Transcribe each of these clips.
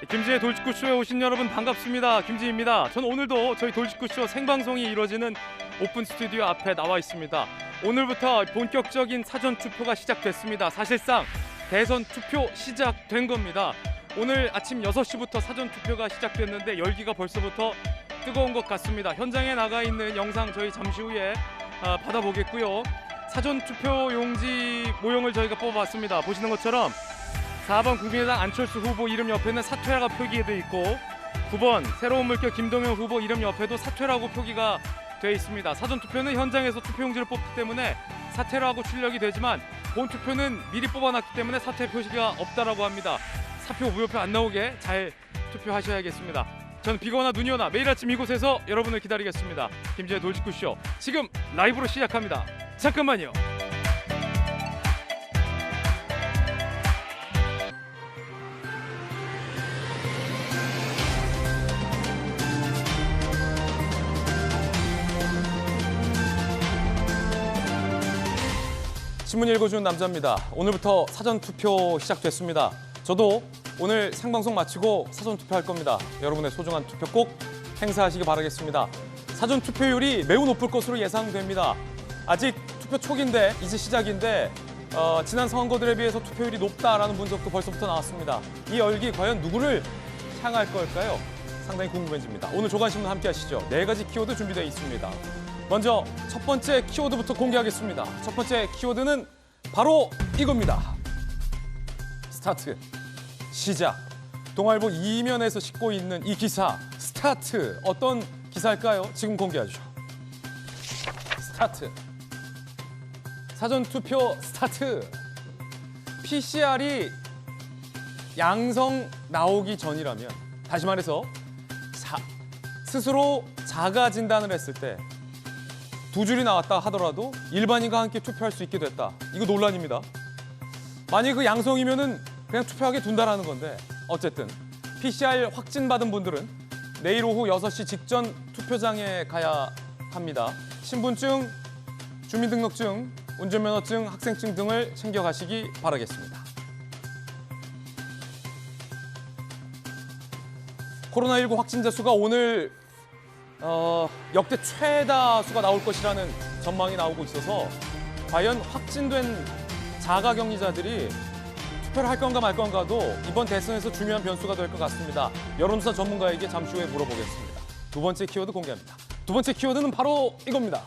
김지의 돌직구쇼에 오신 여러분 반갑습니다. 김지입니다. 저는 오늘도 저희 돌직구쇼 생방송이 이루어지는 오픈 스튜디오 앞에 나와 있습니다. 오늘부터 본격적인 사전투표가 시작됐습니다. 사실상 대선 투표 시작된 겁니다. 오늘 아침 6시부터 사전투표가 시작됐는데 열기가 벌써부터 뜨거운 것 같습니다. 현장에 나가 있는 영상 저희 잠시 후에 받아보겠고요. 사전투표 용지 모형을 저희가 뽑아봤습니다. 보시는 것처럼 4번 국민의당 안철수 후보 이름 옆에는 사퇴라가 표기되어 있고 9번 새로운 물결 김동연 후보 이름 옆에도 사퇴라고 표기가 되어 있습니다. 사전투표는 현장에서 투표용지를 뽑기 때문에 사퇴라고 출력이 되지만 본투표는 미리 뽑아놨기 때문에 사퇴 표시가 없다라고 합니다. 사표 무효표 안 나오게 잘 투표하셔야겠습니다. 저는 비가 오나 눈이 오나 매일 아침 이곳에서 여러분을 기다리겠습니다. 김지의 돌직구쇼 지금 라이브로 시작합니다. 잠깐만요. 신문 읽어주는 남자입니다. 오늘부터 사전투표 시작됐습니다. 저도 오늘 생방송 마치고 사전투표할 겁니다. 여러분의 소중한 투표 꼭 행사하시기 바라겠습니다. 사전투표율이 매우 높을 것으로 예상됩니다. 아직 투표 초기인데 이제 시작인데 지난 선거들에 비해서 투표율이 높다라는 분석도 벌써부터 나왔습니다. 이 열기 과연 누구를 향할 걸까요? 상당히 궁금해집니다. 오늘 조간신문 함께 하시죠. 4가지 키워드 준비되어 있습니다. 먼저 첫 번째 키워드부터 공개하겠습니다. 첫 번째 키워드는 바로 이겁니다. 스타트, 시작. 동아일보 2면에서 싣고 있는 이 기사, 스타트. 어떤 기사일까요? 지금 공개하죠. 스타트. 사전투표 스타트. PCR이 양성 나오기 전이라면, 다시 말해서 스스로 자가 진단을 했을 때 두 줄이 나왔다 하더라도 일반인과 함께 투표할 수 있게 됐다. 이거 논란입니다. 만약에 그 양성이면은 그냥 투표하게 둔다라는 건데 어쨌든 PCR 확진받은 분들은 내일 오후 6시 직전 투표장에 가야 합니다. 신분증, 주민등록증, 운전면허증, 학생증 등을 챙겨가시기 바라겠습니다. 코로나19 확진자 수가 오늘 역대 최다 수가 나올 것이라는 전망이 나오고 있어서 과연 확진된 자가격리자들이 투표를 할 건가 말 건가도 이번 대선에서 중요한 변수가 될 것 같습니다. 여론조사 전문가에게 잠시 후에 물어보겠습니다. 두 번째 키워드 공개합니다. 두 번째 키워드는 바로 이겁니다.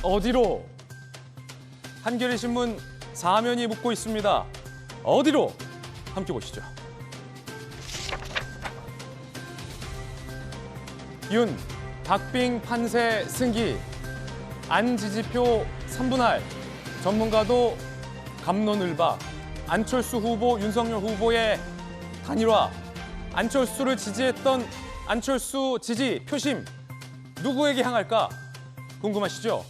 어디로? 한겨레신문 4면이 묻고 있습니다. 어디로? 함께 보시죠. 윤, 박빙 판세 승기, 안 지지표 3분할, 전문가도 갑론을박, 안철수 후보, 윤석열 후보의 단일화, 안철수를 지지했던 안철수 지지 표심, 누구에게 향할까? 궁금하시죠?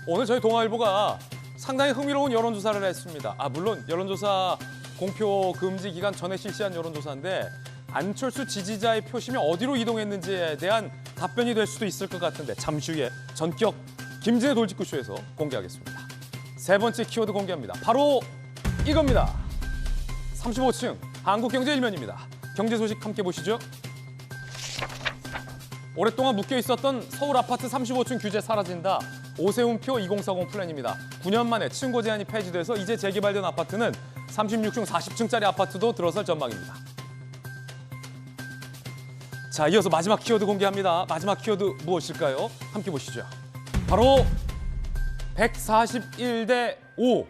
오늘 저희 동아일보가 상당히 흥미로운 여론조사를 했습니다. 물론 여론조사 공표 금지 기간 전에 실시한 여론조사인데 안철수 지지자의 표심이 어디로 이동했는지에 대한 답변이 될 수도 있을 것 같은데 잠시 후에 전격 김진의 돌직구쇼에서 공개하겠습니다. 세 번째 키워드 공개합니다. 바로 이겁니다. 35층 한국경제 일면입니다. 경제 소식 함께 보시죠. 오랫동안 묶여 있었던 서울 아파트 35층 규제 사라진다. 오세훈표 2040 플랜입니다. 9년 만에 층고 제한이 폐지돼서 이제 재개발된 아파트는 36층, 40층짜리 아파트도 들어설 전망입니다. 자, 이어서 마지막 키워드 공개합니다. 마지막 키워드 무엇일까요? 함께 보시죠. 바로 141대 5.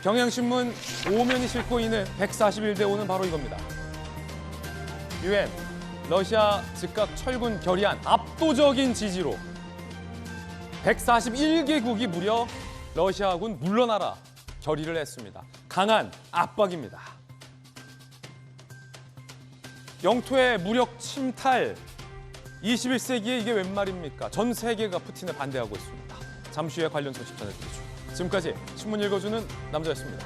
경향신문 5면이 싣고 있는 141대 5는 바로 이겁니다. UN, 러시아 즉각 철군 결의안 압도적인 지지로 141개국이 무려 러시아군 물러나라 결의를 했습니다. 강한 압박입니다. 영토의 무력 침탈, 21세기에 이게 웬 말입니까? 전 세계가 푸틴에 반대하고 있습니다. 잠시 후에 관련 소식 전해드리죠. 지금까지 신문 읽어주는 남자였습니다.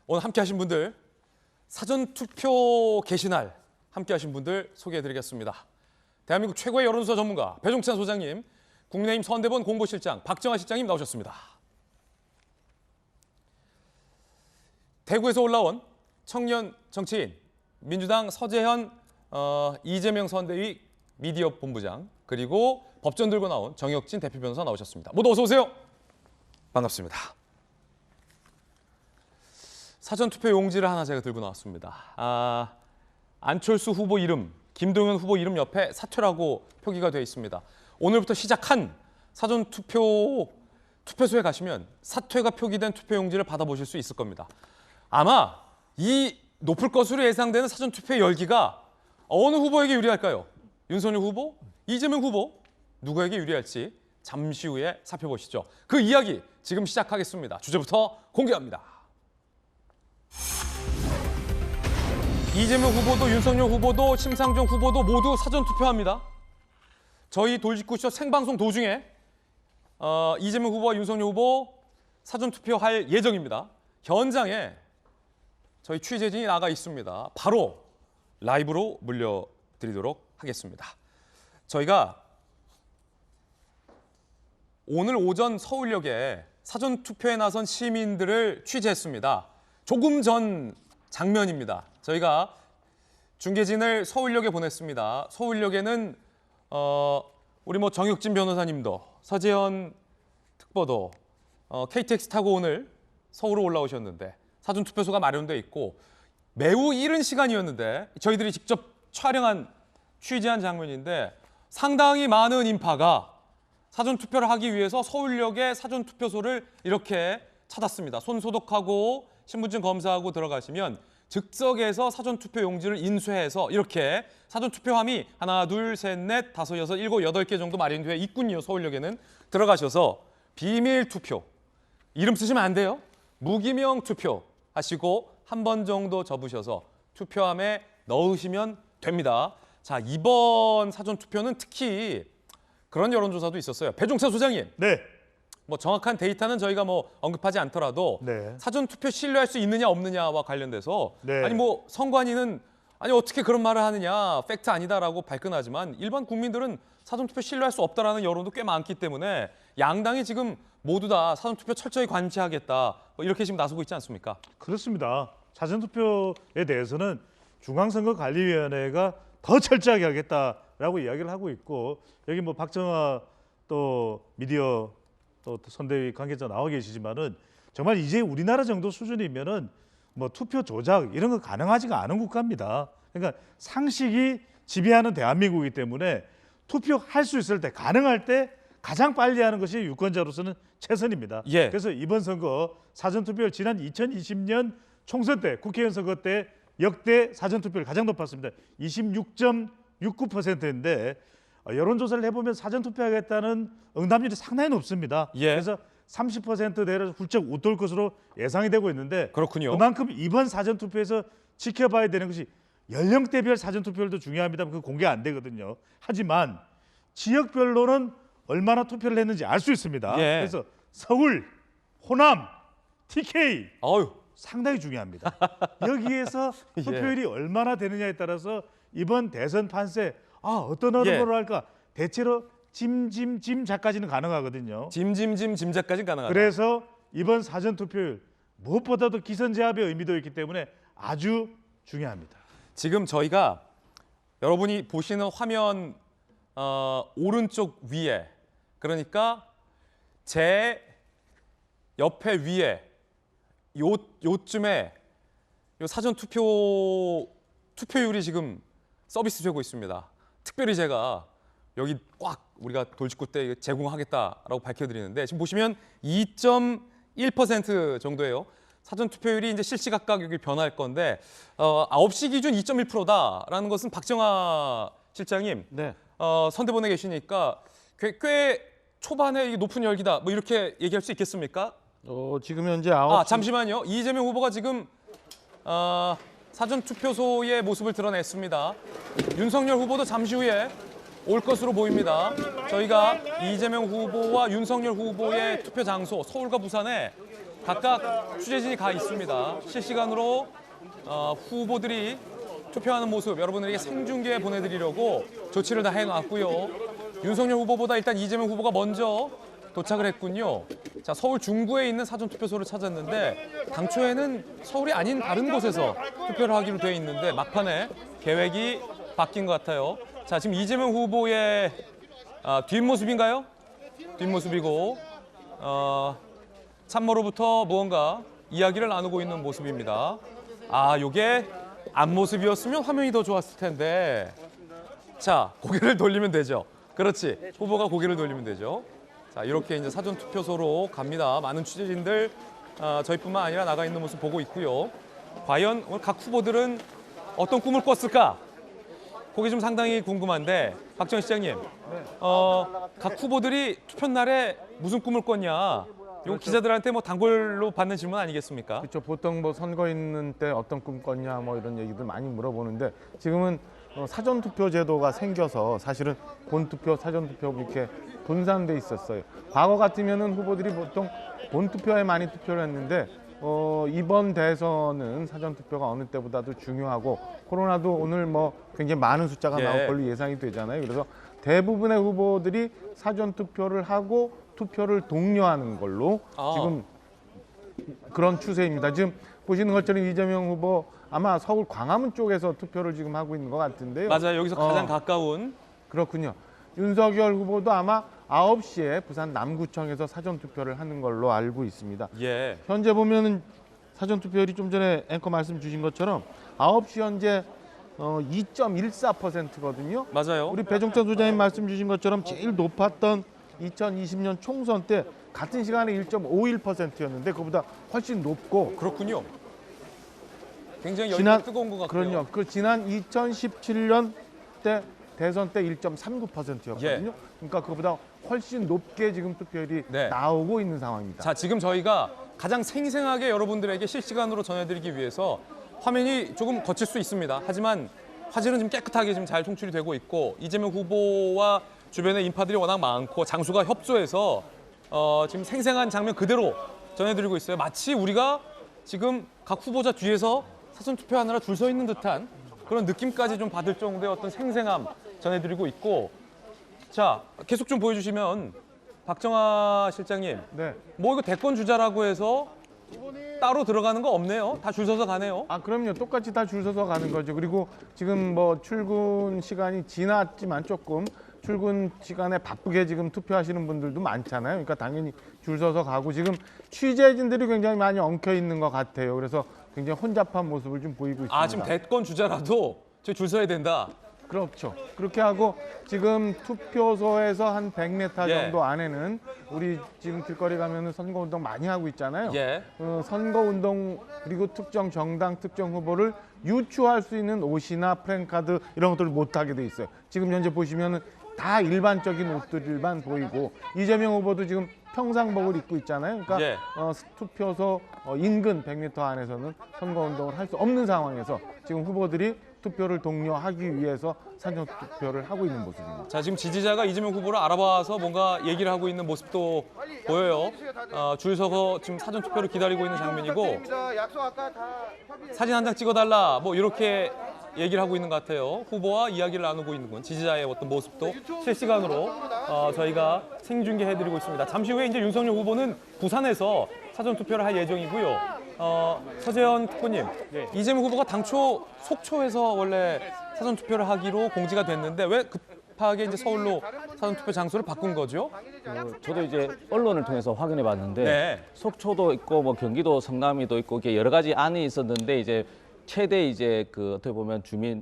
오늘 함께 하신 분들, 사전투표 개시날 함께 하신 분들 소개해드리겠습니다. 대한민국 최고의 여론조사 전문가 배종찬 소장님, 국민의힘 선대본 공보실장 박정아 실장님 나오셨습니다. 대구에서 올라온 청년 정치인 민주당 서재현 이재명 선대위 미디어 본부장, 그리고 법전 들고 나온 정혁진 대표 변호사 나오셨습니다. 모두 어서 오세요. 반갑습니다. 사전투표 용지를 하나 제가 들고 나왔습니다. 안철수 후보 이름, 김동연 후보 이름 옆에 사퇴라고 표기가 되어 있습니다. 오늘부터 시작한 투표소에 가시면 사퇴가 표기된 투표용지를 받아보실 수 있을 겁니다. 아마 이 높을 것으로 예상되는 사전투표의 열기가 어느 후보에게 유리할까요? 윤석열 후보? 이재명 후보? 누구에게 유리할지 잠시 후에 살펴보시죠. 그 이야기 지금 시작하겠습니다. 주제부터 공개합니다. 이재명 후보도 윤석열 후보도 심상정 후보도 모두 사전투표합니다. 저희 돌직구쇼 생방송 도중에 이재명 후보와 윤석열 후보 사전투표할 예정입니다. 현장에 저희 취재진이 나가 있습니다. 바로 라이브로 물려드리도록 하겠습니다. 저희가 오늘 오전 서울역에 사전투표에 나선 시민들을 취재했습니다. 조금 전 장면입니다. 저희가 중계진을 서울역에 보냈습니다. 서울역에는 우리 정혁진 변호사님도 서재현 특보도 KTX 타고 오늘 서울로 올라오셨는데 사전투표소가 마련돼 있고 매우 이른 시간이었는데 저희들이 직접 취재한 장면인데 상당히 많은 인파가 사전투표를 하기 위해서 서울역의 사전투표소를 이렇게 찾았습니다. 손 소독하고 신분증 검사하고 들어가시면 즉석에서 사전투표 용지를 인쇄해서 이렇게 사전투표함이 하나, 둘, 셋, 넷, 다섯, 여섯, 일곱, 여덟 개 정도 마련되어 있군요. 서울역에는 들어가셔서 비밀 투표, 이름 쓰시면 안 돼요. 무기명 투표 하시고 한 번 정도 접으셔서 투표함에 넣으시면 됩니다. 자, 이번 사전투표는 특히 그런 여론조사도 있었어요. 배종찬 소장님. 네. 정확한 데이터는 저희가 언급하지 않더라도 네. 사전투표 신뢰할 수 있느냐 없느냐와 관련돼서 네. 선관위는 어떻게 그런 말을 하느냐, 팩트 아니다라고 발끈하지만 일반 국민들은 사전투표 신뢰할 수 없다라는 여론도 꽤 많기 때문에 양당이 지금 모두 다 사전투표 철저히 관치하겠다 이렇게 지금 나서고 있지 않습니까? 그렇습니다. 사전투표에 대해서는 중앙선거관리위원회가 더 철저하게 하겠다라고 이야기를 하고 있고, 여기 박정아 또 미디어 또 선대위 관계자 나와 계시지만은 정말 이제 우리나라 정도 수준이면은 투표 조작 이런 거 가능하지가 않은 국가입니다. 그러니까 상식이 지배하는 대한민국이기 때문에 투표할 수 있을 때, 가능할 때 가장 빨리 하는 것이 유권자로서는 최선입니다. 예. 그래서 이번 선거 사전투표율 지난 2020년 총선 때, 국회의원 선거 때 역대 사전투표율 가장 높았습니다. 26.69%인데 여론조사를 해보면 사전투표하겠다는 응답률이 상당히 높습니다. 예. 그래서 30%대를 훌쩍 웃돌 것으로 예상이 되고 있는데, 그렇군요. 그만큼 이번 사전투표에서 지켜봐야 되는 것이 연령대별 사전투표율도 중요합니다. 그 공개 안 되거든요. 하지만 지역별로는 얼마나 투표를 했는지 알 수 있습니다. 예. 그래서 서울, 호남, TK 어휴. 상당히 중요합니다. 여기에서 투표율이 얼마나 되느냐에 따라서 이번 대선 판세 어떤 후보로 할까, 대체로 짐작까지는 가능하거든요. 짐작까지는 가능하다. 그래서 이번 사전투표율 무엇보다도 기선제압의 의미도 있기 때문에 아주 중요합니다. 지금 저희가 여러분이 보시는 화면 오른쪽 위에, 그러니까 제 옆에 위에 요쯤에 사전 투표율이 지금 서비스되고 있습니다. 특별히 제가 여기 꽉 우리가 돌직구 때 제공하겠다라고 밝혀드리는데, 지금 보시면 2.1% 정도예요. 사전 투표율이 이제 실시각각 여기 변할 건데 9시 기준 2.1%다라는 것은 박정아 실장님, 네. 선대본에 계시니까 꽤 초반에 이게 높은 열기다 이렇게 얘기할 수 있겠습니까? 지금 현재 9시. 잠시만요. 이재명 후보가 지금 사전 투표소의 모습을 드러냈습니다. 윤석열 후보도 잠시 후에 올 것으로 보입니다. 저희가 이재명 후보와 윤석열 후보의 투표 장소 서울과 부산에 각각 취재진이 가 있습니다. 실시간으로 후보들이 투표하는 모습 여러분들에게 생중계 보내드리려고 조치를 다 해놨고요. 윤석열 후보보다 일단 이재명 후보가 먼저 도착을 했군요. 자, 서울 중구에 있는 사전투표소를 찾았는데 당초에는 서울이 아닌 다른 곳에서 투표를 하기로 돼 있는데 막판에 계획이 바뀐 것 같아요. 자, 지금 이재명 후보의 뒷모습인가요? 뒷모습이고 참모로부터 무언가 이야기를 나누고 있는 모습입니다. 아, 요게 앞모습이었으면 화면이 더 좋았을 텐데. 자, 고개를 돌리면 되죠. 그렇지. 후보가 고개를 돌리면 되죠. 자, 이렇게 이제 사전투표소로 갑니다. 많은 취재진들 저희뿐만 아니라 나가 있는 모습 보고 있고요. 과연 오늘 각 후보들은 어떤 꿈을 꿨을까? 그게 좀 상당히 궁금한데 박정희 시장님, 각 후보들이 투표 날에 무슨 꿈을 꿨냐? 이거 기자들한테 뭐 단골로 받는 질문 아니겠습니까? 그렇죠. 보통 뭐 선거 있는 때 어떤 꿈 꿨냐 뭐 이런 얘기들 많이 물어보는데 지금은 사전 투표 제도가 생겨서 사실은 본투표, 사전 투표 이렇게 분산돼 있었어요. 과거 같으면은 후보들이 보통 본투표에 많이 투표를 했는데 이번 대선은 사전 투표가 어느 때보다도 중요하고 코로나도 오늘 뭐 굉장히 많은 숫자가 예. 나올 걸로 예상이 되잖아요. 그래서 대부분의 후보들이 사전 투표를 하고 투표를 독려하는 걸로 지금 그런 추세입니다. 지금 보시는 것처럼 이재명 후보 아마 서울 광화문 쪽에서 투표를 지금 하고 있는 것 같은데요. 맞아요. 여기서 가장 가까운. 그렇군요. 윤석열 후보도 아마 9시에 부산 남구청에서 사전 투표를 하는 걸로 알고 있습니다. 예. 현재 보면은 사전 투표율이 좀 전에 앵커 말씀 주신 것처럼 9시 현재 2.14%거든요. 맞아요. 우리 배종찬 소장님 말씀 주신 것처럼 제일 높았던 2020년 총선 때 같은 시간에 1.51%였는데 그보다 훨씬 높고 그렇군요. 굉장히 열기가 뜨거운 것 같고요. 그럼요. 그 지난 2017년 때 대선 때 1.39%였거든요. 예. 그러니까 그보다 훨씬 높게 지금 투표율이 네. 나오고 있는 상황입니다. 자, 지금 저희가 가장 생생하게 여러분들에게 실시간으로 전해드리기 위해서 화면이 조금 거칠 수 있습니다. 하지만 화질은 지금 깨끗하게 지금 잘 송출이 되고 있고 이재명 후보와 주변에 인파들이 워낙 많고 장소가 협소해서 지금 생생한 장면 그대로 전해드리고 있어요. 마치 우리가 지금 각 후보자 뒤에서 사전 투표하느라 줄 서 있는 듯한 그런 느낌까지 좀 받을 정도의 어떤 생생함 전해드리고 있고 자, 계속 좀 보여주시면 박정아 실장님 네. 뭐 이거 대권 주자라고 해서 따로 들어가는 거 없네요. 다 줄 서서 가네요. 아, 그럼요. 똑같이 다 줄 서서 가는 거죠. 그리고 지금 뭐 출근 시간이 지났지만 조금 출근 시간에 바쁘게 지금 투표하시는 분들도 많잖아요. 그러니까 당연히 줄 서서 가고 지금 취재진들이 굉장히 많이 엉켜 있는 것 같아요. 그래서 굉장히 혼잡한 모습을 좀 보이고 있습니다. 아, 지금 대권 주자라도 저 줄 서야 된다. 그렇죠. 그렇게 하고 지금 투표소에서 한 100m 예. 정도 안에는 우리 지금 길거리 가면은 선거운동 많이 하고 있잖아요. 예. 선거운동 그리고 특정 정당, 특정 후보를 유추할 수 있는 옷이나 프랜카드 이런 것들을 못 하게 돼 있어요. 지금 현재 보시면은 다 일반적인 옷들만 보이고 이재명 후보도 지금 평상복을 입고 있잖아요. 그러니까 예. 투표소 인근 100m 안에서는 선거운동을 할 수 없는 상황에서 지금 후보들이 투표를 독려하기 위해서 사전 투표를 하고 있는 모습입니다. 자, 지금 지지자가 이재명 후보를 알아봐서 뭔가 얘기를 하고 있는 모습도 보여요. 줄 서서 지금 사전 투표를 기다리고 있는 장면이고 사진 한 장 찍어달라 뭐 이렇게 얘기를 하고 있는 것 같아요. 후보와 이야기를 나누고 있는 건 지지자의 어떤 모습도 실시간으로 저희가 생중계해드리고 있습니다. 잠시 후에 이제 윤석열 후보는 부산에서 사전 투표를 할 예정이고요. 서재현 특보님, 이재명 후보가 당초 속초에서 원래 사전 투표를 하기로 공지가 됐는데 왜 급하게 이제 서울로 사전 투표 장소를 바꾼 거죠? 저도 이제 언론을 통해서 확인해 봤는데 네. 속초도 있고 뭐 경기도 성남이도 있고 이게 여러 가지 안이 있었는데 이제 최대 이제 그 어떻게 보면 주민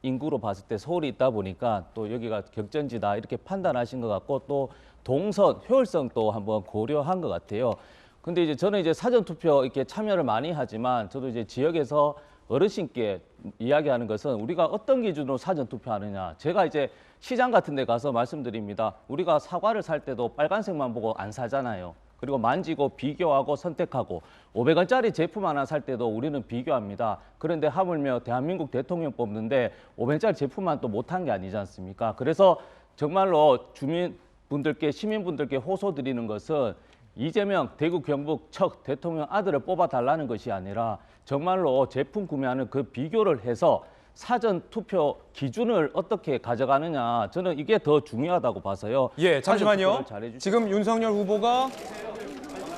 인구로 봤을 때 서울이 있다 보니까 또 여기가 격전지다 이렇게 판단하신 것 같고 또 동선 효율성도 한번 고려한 것 같아요. 근데 이제 저는 이제 사전 투표 이렇게 참여를 많이 하지만 저도 이제 지역에서 어르신께 이야기하는 것은 우리가 어떤 기준으로 사전 투표하느냐. 제가 이제 시장 같은 데 가서 말씀드립니다. 우리가 사과를 살 때도 빨간색만 보고 안 사잖아요. 그리고 만지고 비교하고 선택하고 500원짜리 제품 하나 살 때도 우리는 비교합니다. 그런데 하물며 대한민국 대통령 뽑는데 500원짜리 제품만 또 못한 게 아니지 않습니까? 그래서 정말로 주민분들께 시민분들께 호소드리는 것은 이재명 대구 경북 척 대통령 아들을 뽑아달라는 것이 아니라 정말로 제품 구매하는 그 비교를 해서 사전 투표 기준을 어떻게 가져가느냐 저는 이게 더 중요하다고 봐서요. 예, 잠시만요. 사전 투표를 잘해주시죠. 지금 윤석열 후보가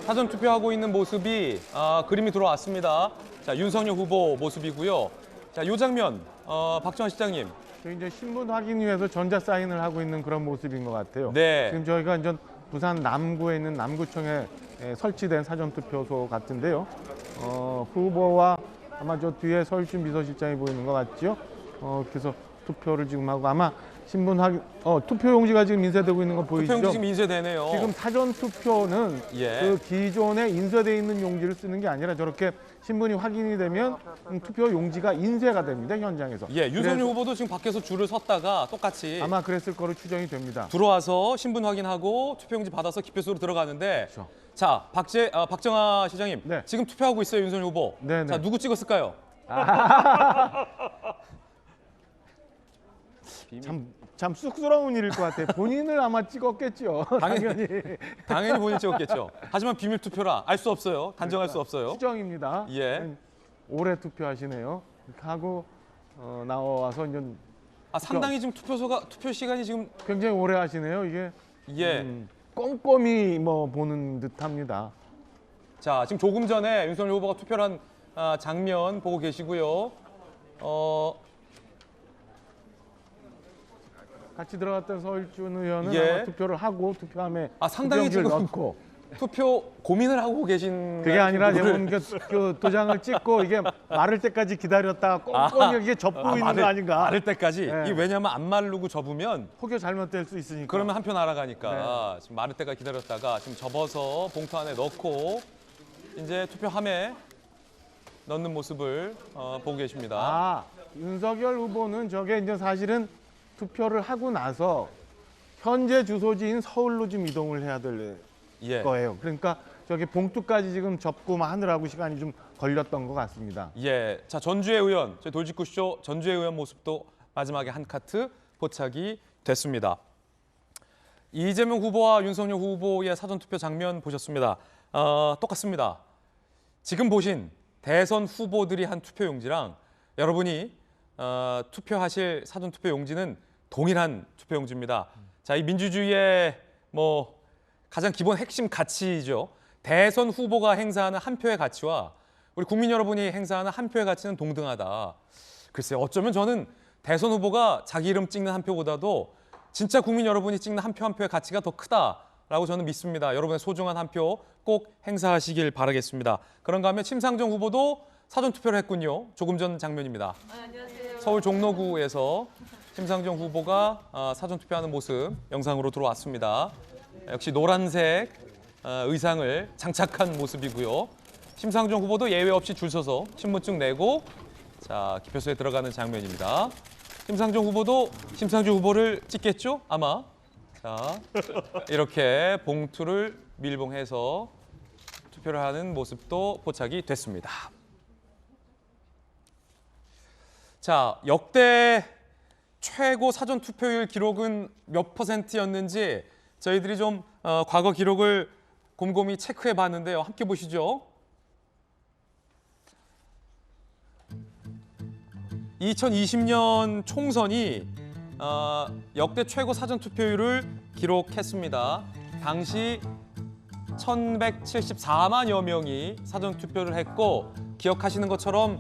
사전 투표하고 있는 모습이 그림이 들어왔습니다. 자, 윤석열 후보 모습이고요. 자, 이 장면 박정환 시장님. 저희 이제 신분 확인 위해서 전자 사인을 하고 있는 그런 모습인 것 같아요. 네. 지금 저희가 이제 부산 남구에 있는 남구청에 설치된 사전투표소 같은데요. 후보와 아마 저 뒤에 서울준 비서실장이 보이는 것 같죠? 그래서 투표를 지금 하고 아마 신분 확인, 투표 용지가 지금 인쇄되고 있는 거 보이시죠? 투표용지 지금 인쇄되네요. 지금 사전 투표는 예. 그 기존에 인쇄되어 있는 용지를 쓰는 게 아니라 저렇게 신분이 확인이 되면 투표 용지가 인쇄가 됩니다, 현장에서. 예, 윤석열 그래서 후보도 지금 밖에서 줄을 섰다가 똑같이 아마 그랬을 거로 추정이 됩니다. 들어와서 신분 확인하고 투표용지 받아서 기표소로 들어가는데 그렇죠. 자, 박정하 시장님. 네. 지금 투표하고 있어요, 윤석열 후보. 네네. 자, 누구 찍었을까요? 참 쑥스러운 일일 것 같아요. 본인을 아마 찍었겠죠. 당연히. 당연히 본인 찍었겠죠. 하지만 비밀 투표라 알 수 없어요. 단정할 수 없어요. 추정입니다. 예. 오래 투표하시네요. 이렇게 하고 나와서 이제 상당히 지금 투표 시간이 지금 굉장히 오래 하시네요. 이게 예. 꼼꼼히 뭐 보는 듯합니다. 자, 지금 조금 전에 윤석열 후보가 투표를 한 장면 보고 계시고요. 같이 들어갔던 서울준 의원은 예. 아마 투표를 하고 투표함에 상당히 투표용지를 지금 넣고 투표 고민을 하고 계신 그게 아니라 부분을- 제가 그 도장을 찍고 이게 마를 때까지 기다렸다가 꼼꼼히 이게 접고 있는 거 아닌가. 마를 때까지. 네. 이게 왜냐면 안 마르고 접으면 혹여 잘못될 수 있으니까. 그러면 한 표 날아가니까 네. 지금 마를 때까지 기다렸다가 지금 접어서 봉투 안에 넣고 이제 투표함에 넣는 모습을 보고 계십니다. 윤석열 후보는 저게 이제 사실은 투표를 하고 나서 현재 주소지인 서울로 지금 이동을 해야 될 예. 거예요. 그러니까 저기 봉투까지 지금 접고 하느라고 시간이 좀 걸렸던 것 같습니다. 예. 자, 전주의 의원, 저희 돌직구쇼 전주의 의원 모습도 마지막에 한 카트 포착이 됐습니다. 이재명 후보와 윤석열 후보의 사전투표 장면 보셨습니다. 똑같습니다. 지금 보신 대선 후보들이 한 투표용지랑 여러분이 투표하실 사전투표 용지는 동일한 투표용지입니다. 자, 이 민주주의의 가장 기본 핵심 가치죠. 대선 후보가 행사하는 한 표의 가치와 우리 국민 여러분이 행사하는 한 표의 가치는 동등하다. 글쎄요, 어쩌면 저는 대선 후보가 자기 이름 찍는 한 표보다도 진짜 국민 여러분이 찍는 한 표 한 표의 가치가 더 크다라고 저는 믿습니다. 여러분의 소중한 한 표 꼭 행사하시길 바라겠습니다. 그런가 하면 심상정 후보도 사전투표를 했군요. 조금 전 장면입니다. 안녕하세요. 서울 종로구에서 심상정 후보가 사전투표하는 모습 영상으로 들어왔습니다. 역시 노란색 의상을 장착한 모습이고요. 심상정 후보도 예외 없이 줄 서서 신분증 내고 자, 기표소에 들어가는 장면입니다. 심상정 후보도 심상정 후보를 찍겠죠? 아마. 자, 이렇게 봉투를 밀봉해서 투표를 하는 모습도 포착이 됐습니다. 자, 역대 최고 사전 투표율 기록은 몇 %였는지 저희들이 좀 과거 기록을 곰곰이 체크해 봤는데요. 함께 보시죠. 2020년 총선이 역대 최고 사전 투표율을 기록했습니다. 당시 1,174만여 명이 사전 투표를 했고 기억하시는 것처럼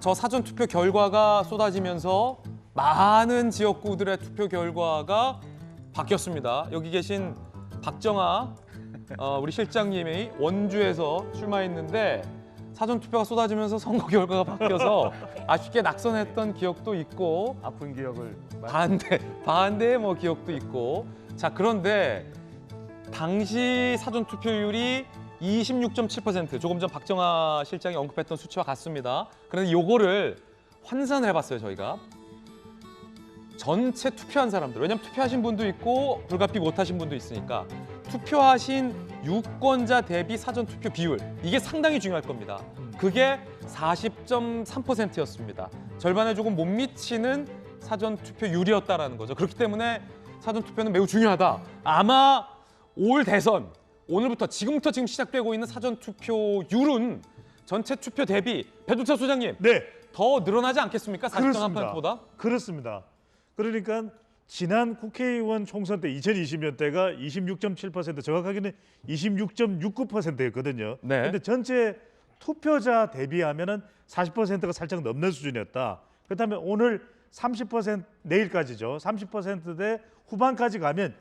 저 사전 투표 결과가 쏟아지면서 많은 지역구들의 투표 결과가 바뀌었습니다. 여기 계신 박정하 우리 실장님이 원주에서 출마했는데 사전 투표가 쏟아지면서 선거 결과가 바뀌어서 아쉽게 낙선했던 기억도 있고 아픈 기억을 반대의 기억도 있고 자 그런데 당시 사전 투표율이 26.7% 조금 전 박정하 실장이 언급했던 수치와 같습니다. 그런데 요거를 환산을 해봤어요 저희가. 전체 투표한 사람들, 왜냐면 투표하신 분도 있고 불가피 못하신 분도 있으니까 투표하신 유권자 대비 사전투표 비율, 이게 상당히 중요할 겁니다. 그게 40.3%였습니다. 절반에 조금 못 미치는 사전투표율이었다라는 거죠. 그렇기 때문에 사전투표는 매우 중요하다. 아마 올 대선, 오늘부터 지금부터 지금 시작되고 있는 사전투표율은 전체 투표 대비, 배두차 소장님, 네. 더 늘어나지 않겠습니까? 40.3%보다? 그렇습니다. 그러니까 지난 국회의원 총선 때 2020년 때가 26.7%, 정확하게는 26.69%였거든요. 네. 근데 전체 투표자 대비하면은 40%가 살짝 넘는 수준이었다. 그렇다면 오늘 30% 내일까지죠. 30%대 후반까지 가면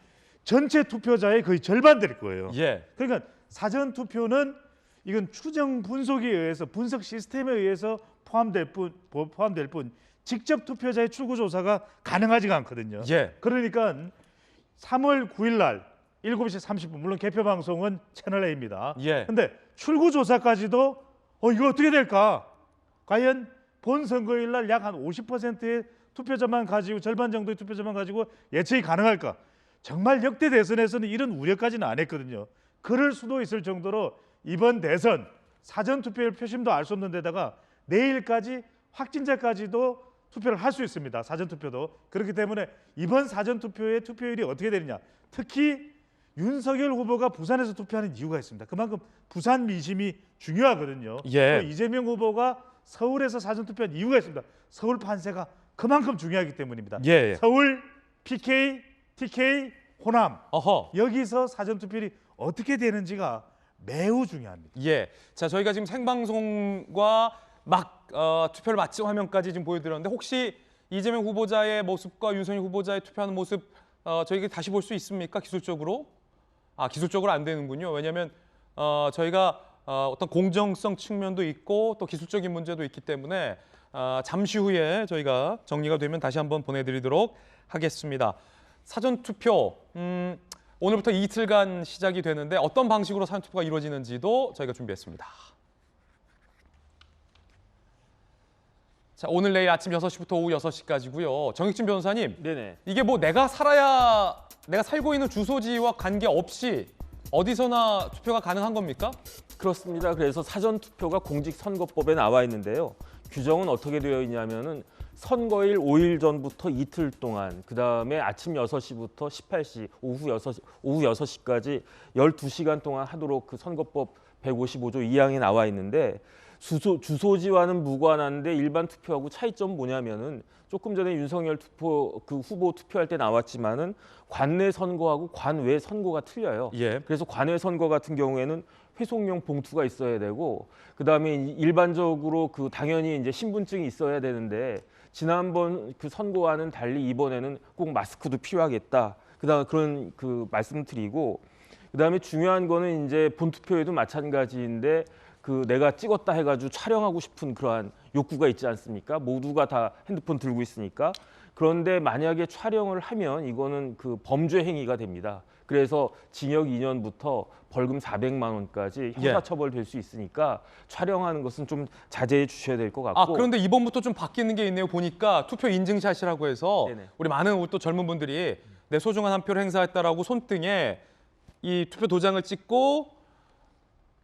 전체 투표자의 거의 절반 될 거예요. 예. 그러니까 사전 투표는 이건 추정 분석에 의해서 분석 시스템에 의해서 포함될 뿐 직접 투표자의 출구 조사가 가능하지가 않거든요. 예. 그러니까 3월 9일 날 7시 30분 물론 개표 방송은 채널 A입니다. 예. 근데 출구 조사까지도 이거 어떻게 될까? 과연 본 선거일 날 약 한 50%의 투표자만 가지고 절반 정도의 투표자만 가지고 예측이 가능할까? 정말 역대 대선에서는 이런 우려까지는 안 했거든요. 그럴 수도 있을 정도로 이번 대선 사전 투표율 표심도 알 수 없는 데다가 내일까지 확진자까지도 투표를 할 수 있습니다. 사전 투표도. 그렇기 때문에 이번 사전 투표의 투표율이 어떻게 되느냐. 특히 윤석열 후보가 부산에서 투표하는 이유가 있습니다. 그만큼 부산 민심이 중요하거든요. 예. 또 이재명 후보가 서울에서 사전 투표한 이유가 있습니다. 서울 판세가 그만큼 중요하기 때문입니다. 예. 서울, PK, TK, 호남 어허. 여기서 사전 투표율이 어떻게 되는지가 매우 중요합니다. 예. 자, 저희가 지금 생방송과 막 투표를 마친 화면까지 지금 보여드렸는데 혹시 이재명 후보자의 모습과 윤석열 후보자의 투표하는 모습 저희가 다시 볼 수 있습니까? 기술적으로? 기술적으로 안 되는군요. 왜냐하면 저희가 어떤 공정성 측면도 있고 또 기술적인 문제도 있기 때문에 잠시 후에 저희가 정리가 되면 다시 한번 보내드리도록 하겠습니다. 사전 투표 오늘부터 이틀간 시작이 되는데 어떤 방식으로 사전 투표가 이루어지는지도 저희가 준비했습니다. 자, 오늘 내일 아침 6시부터 오후 6시까지고요. 정익진 변호사님, 네네. 이게 뭐 내가 살고 있는 주소지와 관계없이 어디서나 투표가 가능한 겁니까? 그렇습니다. 그래서 사전 투표가 공직선거법에 나와 있는데요. 규정은 어떻게 되어 있냐면은 선거일 5일 전부터 이틀 동안, 그다음에 아침 6시부터 18시, 오후 6시까지 12시간 동안 하도록 그 선거법 155조 2항에 나와 있는데 주소지와는 무관한데 일반 투표하고 차이점은 뭐냐면은 조금 전에 윤석열 후보 투표할 때 나왔지만은 관내 선거하고 관외 선거가 틀려요. 예. 그래서 관외 선거 같은 경우에는 회속용 봉투가 있어야 되고 그다음에 일반적으로 당연히 이제 신분증이 있어야 되는데 지난번 그 선거와는 달리 이번에는 꼭 마스크도 필요하겠다. 그다음 그런 말씀드리고 그다음에 중요한 거는 이제 본투표에도 마찬가지인데 내가 찍었다 해가지고 촬영하고 싶은 그러한 욕구가 있지 않습니까? 모두가 다 핸드폰 들고 있으니까. 그런데 만약에 촬영을 하면 이거는 범죄 행위가 됩니다. 그래서 징역 2년부터 벌금 400만 원까지 형사처벌될 수 있으니까 촬영하는 것은 좀 자제해 주셔야 될 것 같고. 그런데 이번부터 좀 바뀌는 게 있네요. 보니까 투표 인증샷이라고 해서 네네. 우리 많은 또 젊은 분들이 내 소중한 한 표를 행사했다라고 손등에 이 투표 도장을 찍고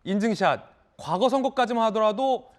인증샷. 과거 선거까지만 하더라도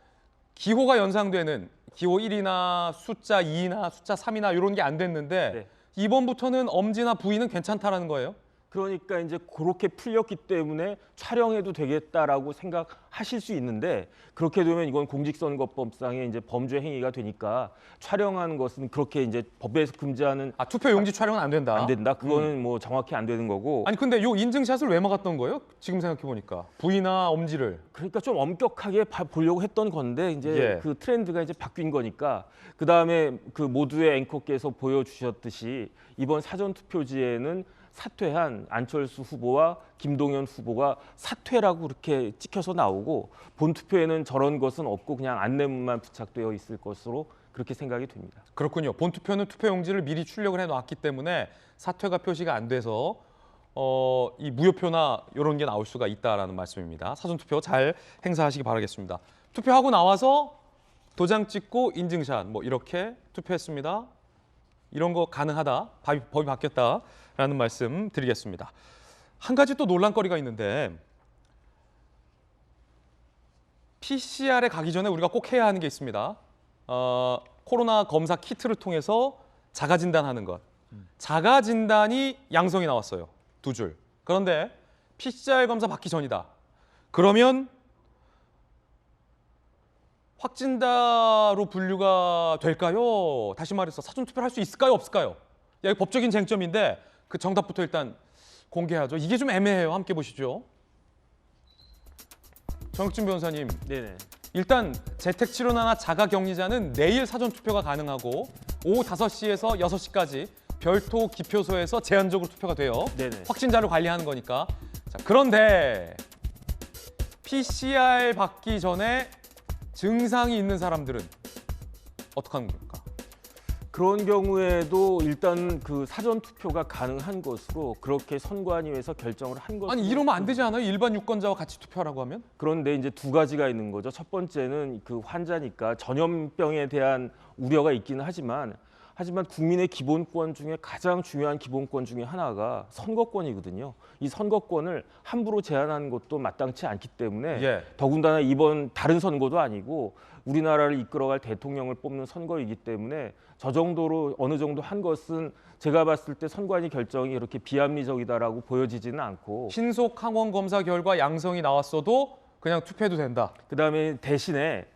기호가 연상되는 기호 1이나 숫자 2나 숫자 3이나 이런 게 안 됐는데 네. 이번부터는 엄지나 부위는 괜찮다라는 거예요? 그러니까 이제 그렇게 풀렸기 때문에 촬영해도 되겠다라고 생각하실 수 있는데 그렇게 되면 이건 공직선거법상의 이제 범죄 행위가 되니까 촬영하는 것은 그렇게 이제 법에서 금지하는 투표 용지 촬영은 안 된다. 안 된다. 그거는 뭐 정확히 안 되는 거고. 아니 근데 요 인증샷을 왜 막았던 거예요? 지금 생각해 보니까 부위나 엄지를. 그러니까 좀 엄격하게 보려고 했던 건데 이제 예. 그 트렌드가 이제 바뀐 거니까 그 다음에 모두의 앵커께서 보여주셨듯이 이번 사전 투표지에는 사퇴한 안철수 후보와 김동연 후보가 사퇴라고 그렇게 찍혀서 나오고 본 투표에는 저런 것은 없고 그냥 안내문만 부착되어 있을 것으로 그렇게 생각이 됩니다. 그렇군요. 본투표는 투표 용지를 미리 출력을 해놨기 때문에 사퇴가 표시가 안 돼서 이 무효표나 이런 게 나올 수가 있다라는 말씀입니다. 사전 투표 잘 행사하시기 바라겠습니다. 투표하고 나와서 도장 찍고 인증샷 뭐 이렇게 투표했습니다. 이런 거 가능하다. 법이 바뀌었다라는 말씀 드리겠습니다. 한 가지 또 논란거리가 있는데 PCR에 가기 전에 우리가 꼭 해야 하는 게 있습니다. 코로나 검사 키트를 통해서 자가 진단하는 것. 자가 진단이 양성이 나왔어요. 2줄. 그런데 PCR 검사 받기 전이다. 그러면 확진자로 분류가 될까요? 다시 말해서 사전 투표를 할 수 있을까요? 없을까요? 야, 이거 법적인 쟁점인데 그 정답부터 일단 공개하죠. 이게 좀 애매해요. 함께 보시죠. 정혁준 변호사님, 네네. 일단 재택치료나 자가격리자는 내일 사전 투표가 가능하고 오후 5시에서 6시까지 별도 기표소에서 제한적으로 투표가 돼요. 네네. 확진자를 관리하는 거니까. 자, 그런데 PCR 받기 전에 증상이 있는 사람들은 어떻게 하는 겁니까? 그런 경우에도 일단 그 사전 투표가 가능한 것으로 그렇게 선관위에서 결정을 한 것으로. 아니 이러면 안 되지 않아요? 일반 유권자와 같이 투표하라고 하면? 그런데 이제 두 가지가 있는 거죠. 첫 번째는 그 환자니까 전염병에 대한 우려가 있기는 하지만 국민의 기본권 중에 가장 중요한 기본권 중에 하나가 선거권이거든요. 이 선거권을 함부로 제한하는 것도 마땅치 않기 때문에 예. 더군다나 이번 다른 선거도 아니고 우리나라를 이끌어갈 대통령을 뽑는 선거이기 때문에 저 정도로 어느 정도 한 것은 제가 봤을 때 선관위 결정이 이렇게 비합리적이다라고 보여지지는 않고, 신속 항원 검사 결과 양성이 나왔어도 그냥 투표해도 된다. 그다음에 대신에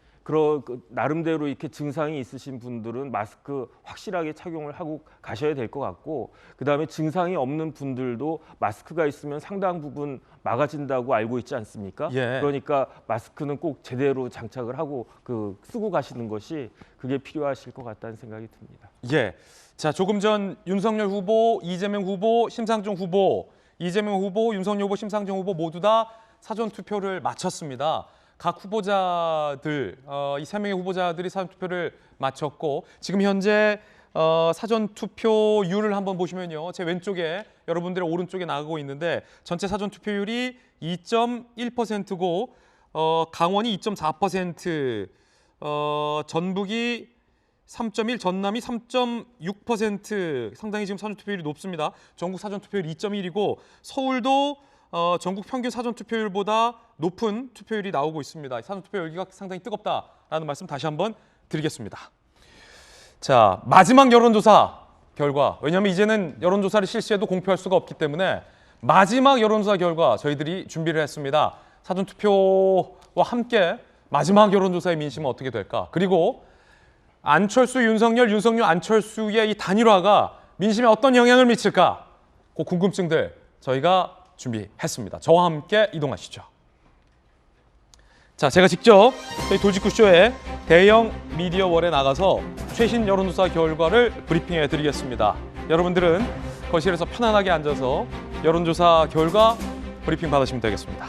나름대로 이렇게 증상이 있으신 분들은 마스크 확실하게 착용을 하고 가셔야 될 것 같고, 그다음에 증상이 없는 분들도 마스크가 있으면 상당 부분 막아진다고 알고 있지 않습니까? 예. 그러니까 마스크는 꼭 제대로 장착을 하고 쓰고 가시는 것이 그게 필요하실 것 같다는 생각이 듭니다. 예. 자, 조금 전 윤석열 후보, 이재명 후보, 심상정 후보, 이재명 후보, 윤석열 후보, 심상정 후보 모두 다 사전 투표를 마쳤습니다. 각 후보자들, 이 3명의 후보자들이 사전 투표를 마쳤고 지금 현재 사전 투표율을 한번 보시면요. 제 왼쪽에 여러분들의 오른쪽에 나가고 있는데 전체 사전 투표율이 2.1%고 강원이 2.4%, 전북이 3.1, 전남이 3.6%, 상당히 지금 사전 투표율이 높습니다. 전국 사전 투표율 2.1이고 서울도 전국 평균 사전 투표율보다 높은 투표율이 나오고 있습니다. 사전 투표 열기가 상당히 뜨겁다라는 말씀 다시 한번 드리겠습니다. 자, 마지막 여론조사 결과, 왜냐하면 이제는 여론조사를 실시해도 공표할 수가 없기 때문에 마지막 여론조사 결과 저희들이 준비를 했습니다. 사전 투표와 함께 마지막 여론조사의 민심은 어떻게 될까? 그리고 안철수, 윤석열, 안철수의 이 단일화가 민심에 어떤 영향을 미칠까? 그 궁금증들 저희가 준비했습니다. 저와 함께 이동하시죠. 자, 제가 직접 저희 돌직구쇼의 대형 미디어월에 나가서 최신 여론조사 결과를 브리핑해 드리겠습니다. 여러분들은 거실에서 편안하게 앉아서 여론조사 결과 브리핑 받으시면 되겠습니다.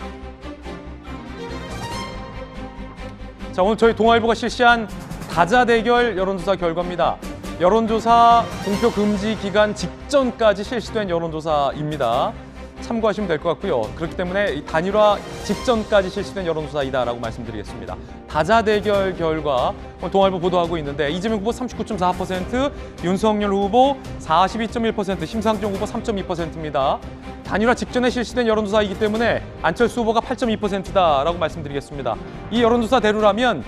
자, 오늘 저희 동아일보가 실시한 다자대결 여론조사 결과입니다. 여론조사 공표 금지 기간 직전까지 실시된 여론조사입니다. 참고하시면 될 것 같고요. 그렇기 때문에 이 단일화 직전까지 실시된 여론조사이다라고 말씀드리겠습니다. 다자대결 결과 오늘 동아일보 보도하고 있는데 이재명 후보 39.4%, 윤석열 후보 42.1%, 심상정 후보 3.2%입니다. 단일화 직전에 실시된 여론조사이기 때문에 안철수 후보가 8.2%다라고 말씀드리겠습니다. 이 여론조사대로라면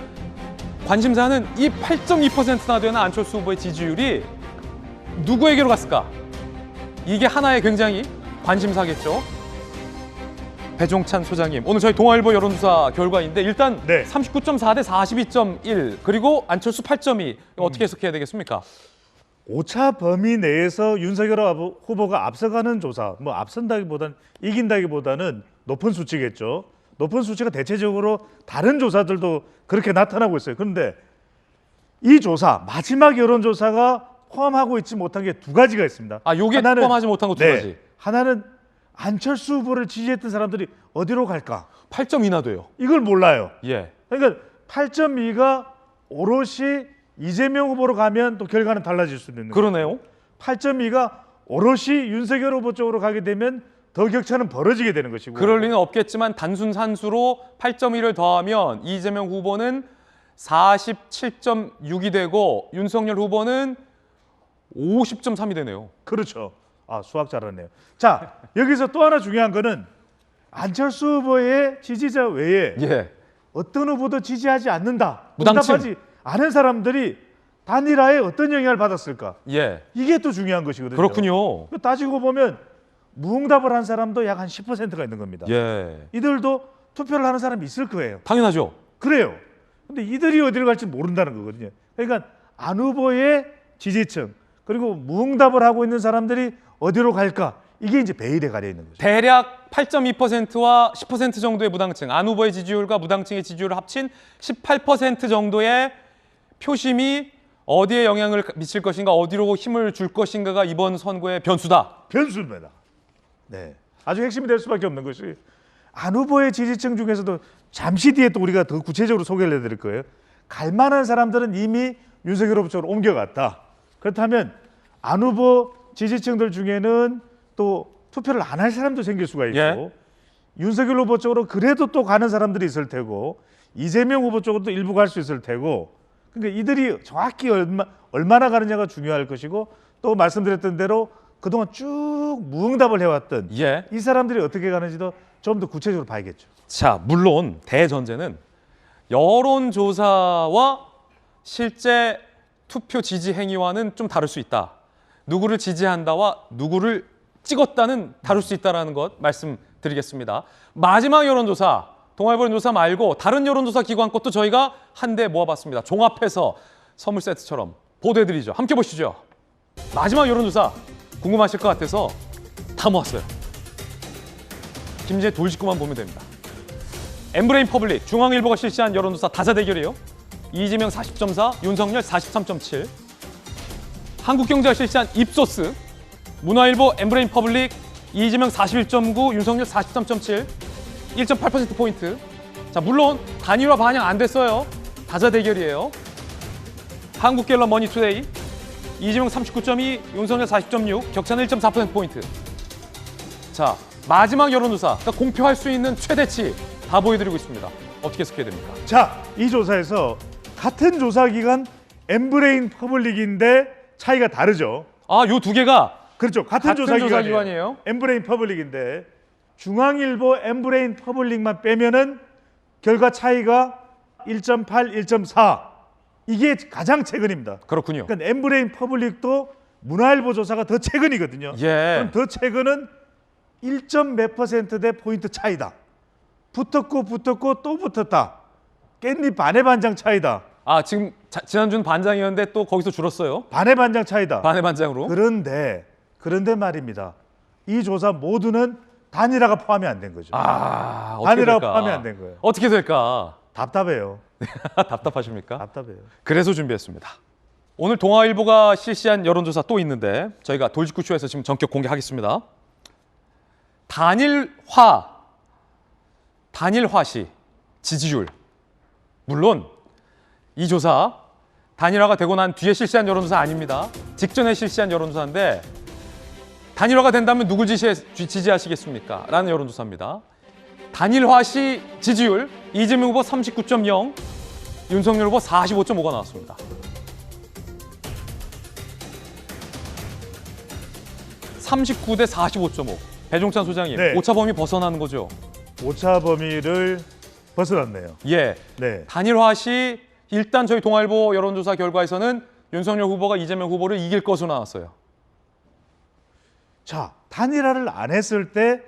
관심사는 이 8.2%나 되는 안철수 후보의 지지율이 누구에게로 갔을까? 이게 하나의 굉장히 관심사겠죠. 배종찬 소장님, 오늘 저희 동아일보 여론조사 결과인데 일단 네. 39.4 대 42.1 그리고 안철수 8.2 어떻게 해석해야 되겠습니까? 오차 범위 내에서 윤석열 후보가 앞서가는 조사, 뭐 앞선다기보다는 이긴다기보다는 높은 수치겠죠. 높은 수치가 대체적으로 다른 조사들도 그렇게 나타나고 있어요. 그런데 이 조사, 마지막 여론조사가 포함하고 있지 못한 게 두 가지가 있습니다. 아, 요게 포함하지 못한 거 두 가지. 하나는 안철수 후보를 지지했던 사람들이 어디로 갈까? 8.2나 돼요. 이걸 몰라요. 예. 그러니까 8.2가 오롯이 이재명 후보로 가면 또 결과는 달라질 수도 있는 거예요. 그러네요. 8.2가 오롯이 윤석열 후보 쪽으로 가게 되면 더 격차는 벌어지게 되는 것이고. 그럴 리는 없겠지만 단순 산수로 8.1을 더하면 이재명 후보는 47.6이 되고 윤석열 후보는 50.3이 되네요. 그렇죠. 아, 수학 잘하네요. 자, 여기서 또 하나 중요한 거는 안철수 후보의 지지자 외에 예. 어떤 후보도 지지하지 않는다. 무당층. 응답하지 않은 사람들이 단일화에 어떤 영향을 받았을까? 예. 이게 또 중요한 것이거든요. 그렇군요. 따지고 보면 무응답을 한 사람도 약 한 10%가 있는 겁니다. 예. 이들도 투표를 하는 사람이 있을 거예요. 당연하죠. 그래요. 근데 이들이 어디로 갈지 모른다는 거거든요. 그러니까 안 후보의 지지층 그리고 무응답을 하고 있는 사람들이 어디로 갈까? 이게 이제 베일에 가려 있는 거죠. 대략 8.2%와 10% 정도의 무당층, 안 후보의 지지율과 무당층의 지지율을 합친 18% 정도의 표심이 어디에 영향을 미칠 것인가, 어디로 힘을 줄 것인가가 이번 선거의 변수다. 변수입니다. 네, 아주 핵심이 될 수밖에 없는 것이 안 후보의 지지층 중에서도 잠시 뒤에 또 우리가 더 구체적으로 소개를 해드릴 거예요. 갈 만한 사람들은 이미 윤석열 후보 쪽으로 옮겨갔다. 그렇다면 안 후보 지지층들 중에는 또 투표를 안 할 사람도 생길 수가 있고 예. 윤석열 후보 쪽으로 그래도 또 가는 사람들이 있을 테고 이재명 후보 쪽으로 또 일부 갈 수 있을 테고 그러니까 이들이 정확히 얼마나 가느냐가 중요할 것이고 또 말씀드렸던 대로 그동안 쭉 무응답을 해왔던 예. 이 사람들이 어떻게 가는지도 좀 더 구체적으로 봐야겠죠. 자, 물론 대전제는 여론조사와 실제 투표 지지 행위와는 좀 다를 수 있다. 누구를 지지한다와 누구를 찍었다는 다를 수 있다는 것 말씀드리겠습니다. 마지막 여론조사, 동아일보 여론조사 말고 다른 여론조사 기관 것도 저희가 한데 모아봤습니다. 종합해서 선물 세트처럼 보도해드리죠. 함께 보시죠. 마지막 여론조사 궁금하실 것 같아서 다 모았어요. 김진의 돌직구만 보면 됩니다. 엠브레인 퍼블릭, 중앙일보가 실시한 여론조사 다자 대결이에요. 이재명 40.4, 윤석열 43.7. 한국경제가 실시한 입소스, 문화일보, 엠브레인 퍼블릭, 이재명 41.9, 윤석열 43.7, 1.8%포인트. 자, 물론 단일화 반영 안 됐어요. 다자 대결이에요. 한국갤럽 머니투데이, 이재명 39.2, 윤석열 40.6, 격차는 1.4%포인트. 자, 마지막 여론조사, 그러니까 공표할 수 있는 최대치 다 보여드리고 있습니다. 어떻게 해석해야 됩니까? 자, 이 조사에서 같은 조사기관 엠브레인 퍼블릭인데 차이가 다르죠. 아, 요 두 개가 그렇죠. 같은 같은 조사기관이에요. 조사기관이에요. 엠브레인 퍼블릭인데 중앙일보 엠브레인 퍼블릭만 빼면은 결과 차이가 1.8, 1.4 이게 가장 최근입니다. 그렇군요. 그러니까 엠브레인 퍼블릭도 문화일보 조사가 더 최근이거든요. 예. 그럼 더 최근은 1몇 %대 포인트 차이다. 붙었고 또 붙었다. 깻잎 반의 반장 차이다. 아, 지금 지난주는 반장이었는데 또 거기서 줄었어요. 반의 반장 차이다. 반의 반장으로. 그런데 말입니다. 이 조사 모두는 단일화가 포함이 안 된 거죠. 아, 어떻게 단일화가 될까? 포함이 안 된 거예요. 어떻게 될까? 답답해요. 답답하십니까? 답답해요. 그래서 준비했습니다. 오늘 동아일보가 실시한 여론조사 또 있는데 저희가 돌직구쇼에서 지금 전격 공개하겠습니다. 단일화시 지지율. 물론 이 조사 단일화가 되고 난 뒤에 실시한 여론조사 아닙니다. 직전에 실시한 여론조사인데 단일화가 된다면 누굴 지지하시겠습니까? 라는 여론조사입니다. 단일화시 지지율 이재명 후보 39.0, 윤석열 후보 45.5가 나왔습니다. 39대 45.5. 배종찬 소장님, 네. 오차 범위 벗어나는 거죠? 오차 범위를 벗어났네요. 예. 네. 단일화시 일단 저희 동아일보 여론조사 결과에서는 윤석열 후보가 이재명 후보를 이길 것으로 나왔어요. 자, 단일화를 안 했을 때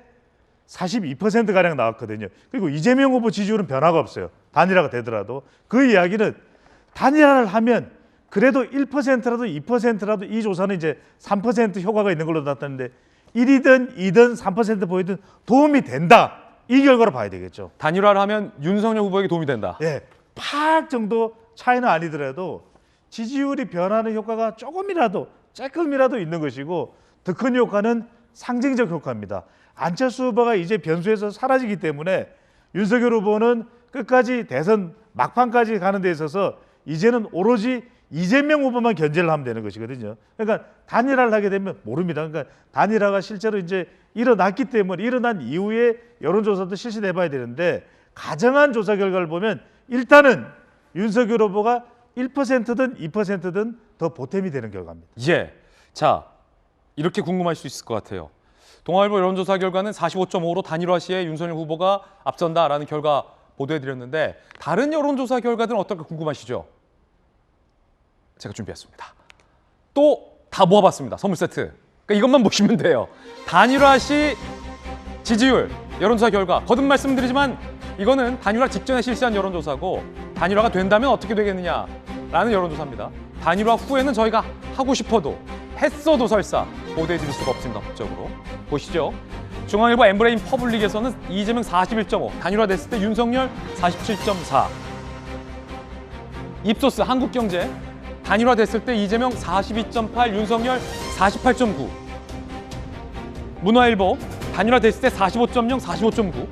42% 가량 나왔거든요. 그리고 이재명 후보 지지율은 변화가 없어요. 단일화가 되더라도 그 이야기는 단일화를 하면 그래도 1%라도 2%라도 이 조사는 이제 3% 효과가 있는 걸로 나타났는데 1이든 2든 3% 보이든 도움이 된다. 이 결과로 봐야 되겠죠. 단일화를 하면 윤석열 후보에게 도움이 된다. 예, 팍 정도 차이는 아니더라도 지지율이 변하는 효과가 조금이라도 있는 것이고 더 큰 효과는 상징적 효과입니다. 안철수 후보가 이제 변수에서 사라지기 때문에 윤석열 후보는 끝까지 대선 막판까지 가는 데 있어서 이제는 오로지 이재명 후보만 견제를 하면 되는 것이거든요. 그러니까 단일화를 하게 되면 모릅니다. 그러니까 단일화가 실제로 이제 일어났기 때문에 일어난 이후에 여론조사도 실시해봐야 되는데 가정한 조사 결과를 보면 일단은 윤석열 후보가 1%든 2%든 더 보탬이 되는 결과입니다. 예. 자, 이렇게 궁금할 수 있을 것 같아요. 동아일보 여론조사 결과는 45.5로 단일화 시에 윤석열 후보가 앞선다라는 결과 보도해드렸는데 다른 여론조사 결과들은 어떨까 궁금하시죠? 제가 준비했습니다. 또 다 모아봤습니다. 선물 세트. 그러니까 이것만 보시면 돼요. 단일화 시 지지율 여론조사 결과 거듭 말씀드리지만 이거는 단일화 직전에 실시한 여론조사고 단일화가 된다면 어떻게 되겠느냐라는 여론조사입니다. 단일화 후에는 저희가 하고 싶어도 했어도 설사 보도해드릴 수가 없습니다. 법적으로. 보시죠. 중앙일보 엠브레인 퍼블릭에서는 이재명 41.5, 단일화됐을 때 윤석열 47.4. 입소스 한국경제, 단일화됐을 때 이재명 42.8, 윤석열 48.9. 문화일보, 단일화됐을 때 45.0, 45.9.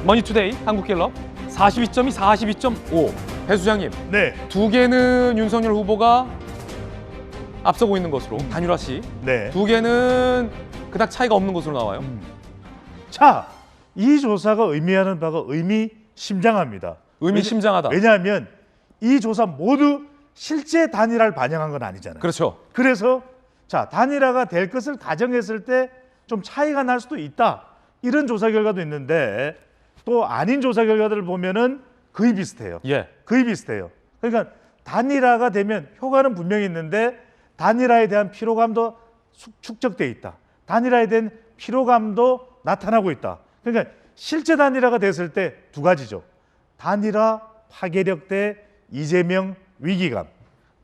머니투데이, 한국갤럽, 42.2, 42.5. 배 수장님, 네, 두 개는 윤석열 후보가 앞서고 있는 것으로, 단일화 시. 네. 두 개는 그닥 차이가 없는 것으로 나와요. 자, 이 조사가 의미하는 바가 의미심장합니다. 의미심장하다. 왜냐하면 이 조사 모두 실제 단일화를 반영한 건 아니잖아요. 그렇죠. 그래서 자, 단일화가 될 것을 가정했을 때 좀 차이가 날 수도 있다. 이런 조사 결과도 있는데 또 아닌 조사 결과들을 보면은 거의 비슷해요. 예. 거의 비슷해요. 그러니까 단일화가 되면 효과는 분명히 있는데 단일화에 대한 피로감도 축적돼 있다. 단일화에 대한 피로감도 나타나고 있다. 그러니까 실제 단일화가 됐을 때 두 가지죠. 단일화 파괴력 대 이재명 위기감.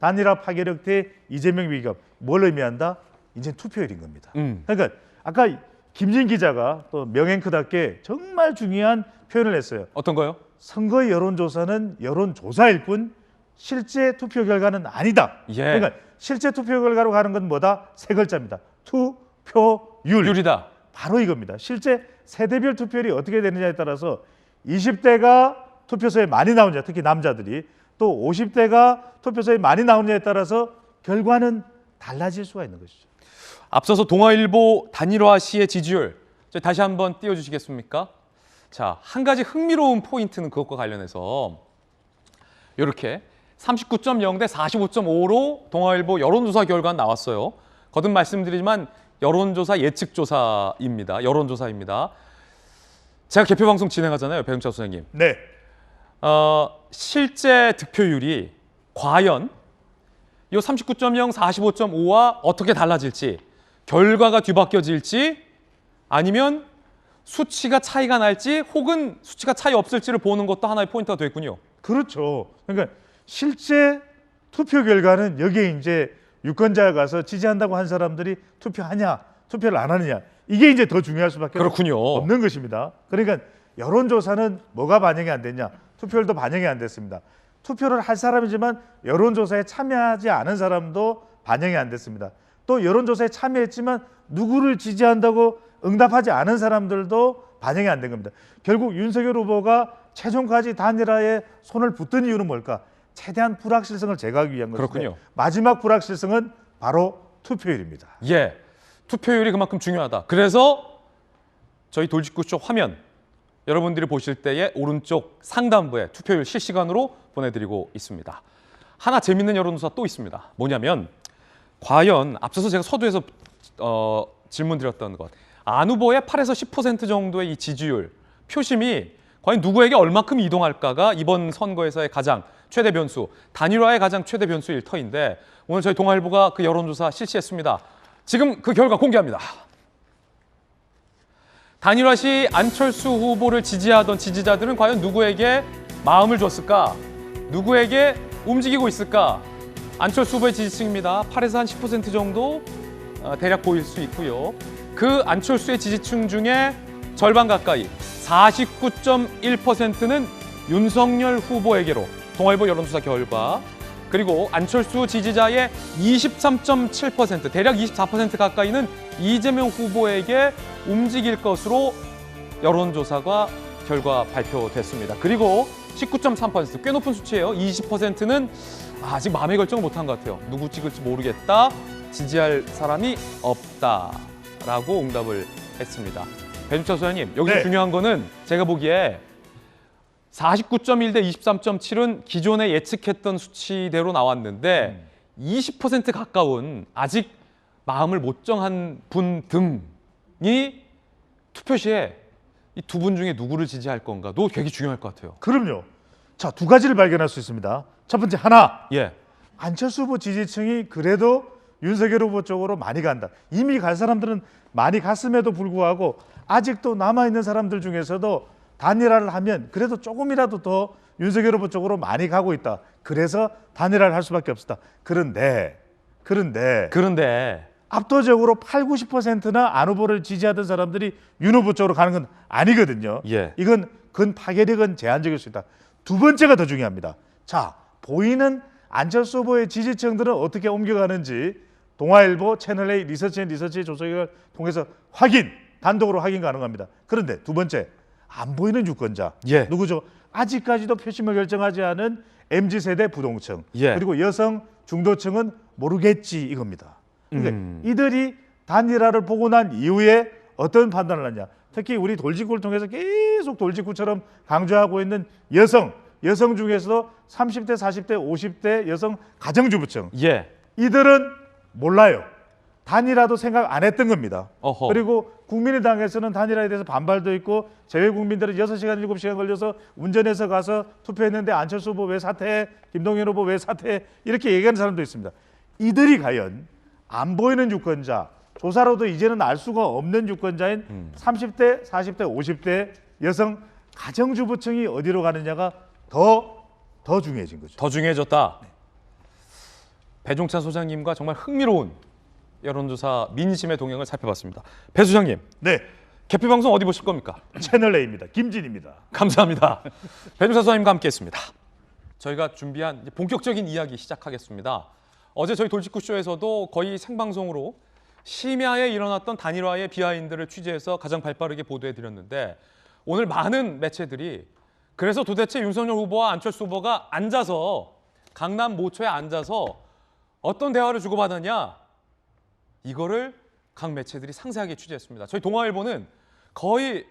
단일화 파괴력 대 이재명 위기감. 뭘 의미한다? 이제 투표율인 겁니다. 그러니까 아까 김진 기자가 또 명앵커답게 정말 중요한 표현을 했어요. 어떤 거요? 선거 여론조사는 여론조사일 뿐 실제 투표 결과는 아니다. 예. 그러니까 실제 투표 결과로 가는 건 뭐다? 세 글자입니다. 투표율. 율이다. 바로 이겁니다. 실제 세대별 투표율이 어떻게 되느냐에 따라서 20대가 투표소에 많이 나오느냐, 특히 남자들이, 또 50대가 투표소에 많이 나오느냐에 따라서 결과는 달라질 수가 있는 것이죠. 앞서서 동아일보 단일화 시의 지지율 다시 한번 띄워주시겠습니까? 자, 한 가지 흥미로운 포인트는 그것과 관련해서 이렇게 39.0 대 45.5로 동아일보 여론조사 결과가 나왔어요. 거듭 말씀드리지만 여론조사 예측조사입니다. 여론조사입니다. 제가 개표방송 진행하잖아요, 배흥철 선생님. 네. 실제 득표율이 과연 이 39.0, 45.5와 어떻게 달라질지, 결과가 뒤바뀌어질지, 아니면 수치가 차이가 날지 혹은 수치가 차이 없을지를 보는 것도 하나의 포인트가 되겠군요. 그렇죠. 그러니까 실제 투표 결과는 여기에 이제 유권자가 가서 지지한다고 한 사람들이 투표하냐, 투표를 안 하느냐, 이게 이제 더 중요할 수밖에 그렇군요. 없는 것입니다. 그러니까 여론조사는 뭐가 반영이 안 됐냐? 투표율도 반영이 안 됐습니다. 투표를 할 사람이지만 여론조사에 참여하지 않은 사람도 반영이 안 됐습니다. 또 여론조사에 참여했지만 누구를 지지한다고 응답하지 않은 사람들도 반영이 안 된 겁니다. 결국 윤석열 후보가 최종까지 단일화에 손을 붙든 이유는 뭘까? 최대한 불확실성을 제거하기 위한 것인데 그렇군요. 마지막 불확실성은 바로 투표율입니다. 예, 투표율이 그만큼 중요하다. 그래서 저희 돌직구쇼 화면 여러분들이 보실 때의 오른쪽 상단부에 투표율 실시간으로 보내드리고 있습니다. 하나 재밌는 여론조사 또 있습니다. 뭐냐면 과연 앞서서 제가 서두에서 질문드렸던 것, 안 후보의 8에서 10% 정도의 이 지지율 표심이 과연 누구에게 얼마큼 이동할까가 이번 선거에서의 가장 최대 변수, 단일화의 가장 최대 변수일 터인데 오늘 저희 동아일보가 그 여론조사 실시했습니다. 지금 그 결과 공개합니다. 단일화 시 안철수 후보를 지지하던 지지자들은 과연 누구에게 마음을 줬을까? 누구에게 움직이고 있을까? 안철수 후보의 지지층입니다. 8에서 한 10% 정도 대략 보일 수 있고요. 그 안철수의 지지층 중에 절반 가까이 49.1%는 윤석열 후보에게로, 동아일보 여론조사 결과, 그리고 안철수 지지자의 23.7%, 대략 24% 가까이는 이재명 후보에게 움직일 것으로 여론조사가 결과 발표됐습니다. 그리고 19.3%, 꽤 높은 수치예요. 20%는 아직 마음의 결정을 못한 것 같아요. 누구 찍을지 모르겠다, 지지할 사람이 없다라고 응답을 했습니다. 배준철 소장님, 여기서 네. 중요한 거는 제가 보기에 49.1 대 23.7은 기존에 예측했던 수치대로 나왔는데 20% 가까운 아직 마음을 못 정한 분 등이 투표 시에 이 두 분 중에 누구를 지지할 건가도 되게 중요할 것 같아요. 그럼요. 자, 두 가지를 발견할 수 있습니다. 첫 번째, 하나, 예, 안철수 후보 지지층이 그래도 윤석열 후보 쪽으로 많이 간다. 이미 갈 사람들은 많이 갔음에도 불구하고 아직도 남아있는 사람들 중에서도 단일화를 하면 그래도 조금이라도 더 윤석열 후보 쪽으로 많이 가고 있다. 그래서 단일화를 할 수밖에 없었다. 그런데 압도적으로 8, 90%나 안 후보를 지지하던 사람들이 윤 후보 쪽으로 가는 건 아니거든요. 예. 이건 근 파괴력은 제한적일 수 있다. 두 번째가 더 중요합니다. 자, 보이는 안철수 후보의 지지층들은 어떻게 옮겨가는지 동아일보, 채널A, 리서치 조사를 통해서 단독으로 확인 가능합니다. 그런데 두 번째, 안 보이는 유권자. 예. 누구죠? 아직까지도 표심을 결정하지 않은 MZ세대 부동층. 예. 그리고 여성 중도층은 모르겠지 이겁니다. 그러니까 이들이 단일화를 보고 난 이후에 어떤 판단을 하냐. 특히 우리 돌직구를 통해서 계속 돌직구처럼 강조하고 있는 여성 중에서도 30대, 40대, 50대 여성 가정주부층. 예. 이들은 몰라요. 단일화도 생각 안 했던 겁니다. 어허. 그리고 국민의당에서는 단일화에 대해서 반발도 있고 재외 국민들은 6시간, 7시간 걸려서 운전해서 가서 투표했는데 안철수 후보 왜 사퇴해? 김동연 후보 왜 사퇴해? 이렇게 얘기하는 사람도 있습니다. 이들이 과연 안 보이는 유권자, 조사로도 이제는 알 수가 없는 유권자인 30대, 40대, 50대 여성 가정주부층이 어디로 가느냐가 더 중요해진 거죠. 더 중요해졌다. 배종찬 소장님과 정말 흥미로운 여론조사 민심의 동향을 살펴봤습니다. 배 소장님, 네, 개표 방송 어디 보실 겁니까? 채널 A입니다. 김진입니다. 감사합니다. 배종찬 소장님과 함께했습니다. 저희가 준비한 이제 본격적인 이야기 시작하겠습니다. 어제 저희 돌직구쇼에서도 거의 생방송으로 심야에 일어났던 단일화의 비하인드를 취재해서 가장 발빠르게 보도해드렸는데 오늘 많은 매체들이 그래서 도대체 윤석열 후보와 안철수 후보가 앉아서 강남 모처에 앉아서 어떤 대화를 주고받았냐 이거를 각 매체들이 상세하게 취재했습니다. 저희 동아일보는 거의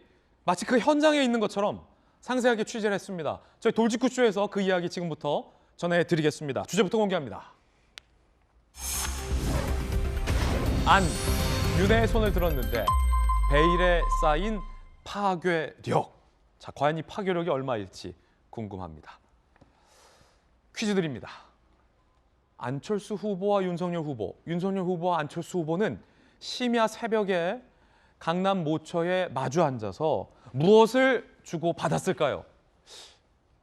마치 그 현장에 있는 것처럼 상세하게 취재를 했습니다. 저희 돌직구쇼에서 그 이야기 지금부터 전해드리겠습니다. 주제부터 공개합니다. 윤의 손을 들었는데 베일에 쌓인 파괴력. 자, 과연 이 파괴력이 얼마일지 궁금합니다. 퀴즈 드립니다. 안철수 후보와 윤석열 후보, 윤석열 후보와 안철수 후보는 심야 새벽에 강남 모처에 마주 앉아서 무엇을 주고 받았을까요?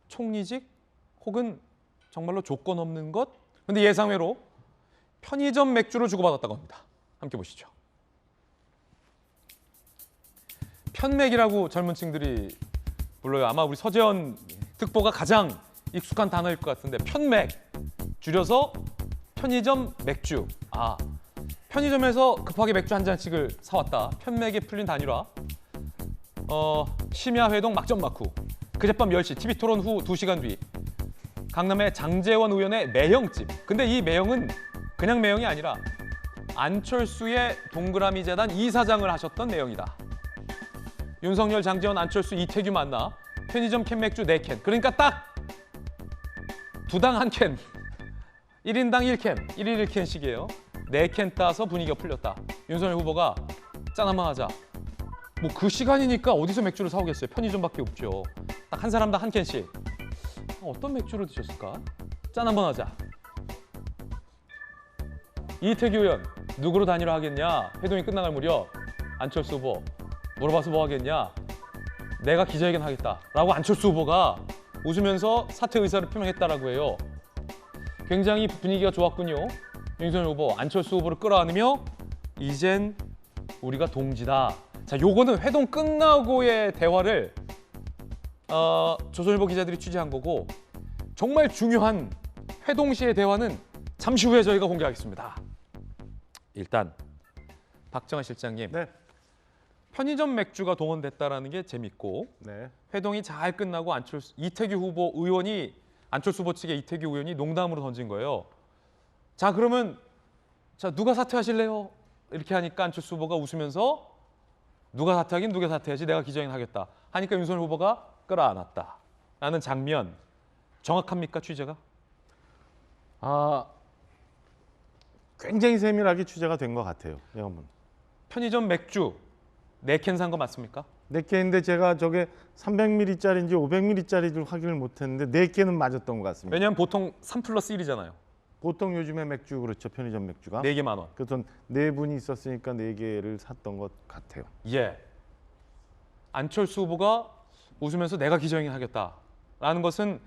총리직 혹은 정말로 조건 없는 것? 근데 예상외로 편의점 맥주를 주고받았다고 합니다. 함께 보시죠. 편맥이라고 젊은 층들이 불러요. 아마 우리 서재원 특보가 가장 익숙한 단어일 것 같은데 편맥, 줄여서 편의점 맥주. 아, 편의점에서 급하게 맥주 한 잔씩을 사왔다. 편맥에 풀린 단일화. 심야 회동 막전 막후. 그젯밤 10시 TV 토론 후 2시간 뒤 강남의 장제원 의원의 매형집. 근데 이 매형은 그냥 매형이 아니라 안철수의 동그라미 재단 이사장을 하셨던 매형이다. 윤석열, 장제원, 안철수, 이태규 만나 편의점 캔맥주 4캔. 그러니까 딱 두당 1캔. 1인당 1캔. 1일 1캔씩이에요. 4캔 따서 분위기가 풀렸다. 윤석열 후보가 짠 한번 하자. 뭐 그 시간이니까 어디서 맥주를 사오겠어요. 편의점밖에 없죠. 딱 한 사람당 1캔씩. 어떤 맥주를 드셨을까? 짠 한번 하자. 이태규 의원, 누구로 단일화 하겠냐? 회동이 끝나갈 무렵 안철수 후보 물어봐서 뭐 하겠냐? 내가 기자회견 하겠다 라고 안철수 후보가 웃으면서 사퇴 의사를 표명했다라고 해요. 굉장히 분위기가 좋았군요. 윤석열 후보, 안철수 후보를 끌어안으며 이젠 우리가 동지다. 자, 요거는 회동 끝나고의 대화를 조선일보 기자들이 취재한 거고 정말 중요한 회동 시의 대화는 잠시 후에 저희가 공개하겠습니다. 일단 박정환 실장님, 네. 편의점 맥주가 동원됐다라는 게 재밌고 네. 회동이 잘 끝나고 이태규 후보 의원이 안철수 후보 측의 이태규 의원이 농담으로 던진 거예요. 자, 그러면 자 누가 사퇴하실래요? 이렇게 하니까 안철수 후보가 웃으면서 누가 사퇴하긴 누가 사퇴하지 내가 기자회견 하겠다 하니까 윤석열 후보가 끌어안았다 라는 장면 정확합니까 취재가? 굉장히 세밀하게 취재가 된 것 같아요. 여러분. 편의점 맥주 4캔 산 거 맞습니까? 4개인데 제가 저게 300ml짜리인지 500ml짜리를 확인을 못했는데 4개는 맞았던 것 같습니다. 왜냐하면 보통 3+1이잖아요. 보통 요즘에 맥주 그렇죠. 편의점 맥주가. 4개 10,000원. 그래서 4분이 있었으니까 4개를 샀던 것 같아요. 예. 안철수 후보가 웃으면서 내가 기자회견 하겠다. 단일화라는 것은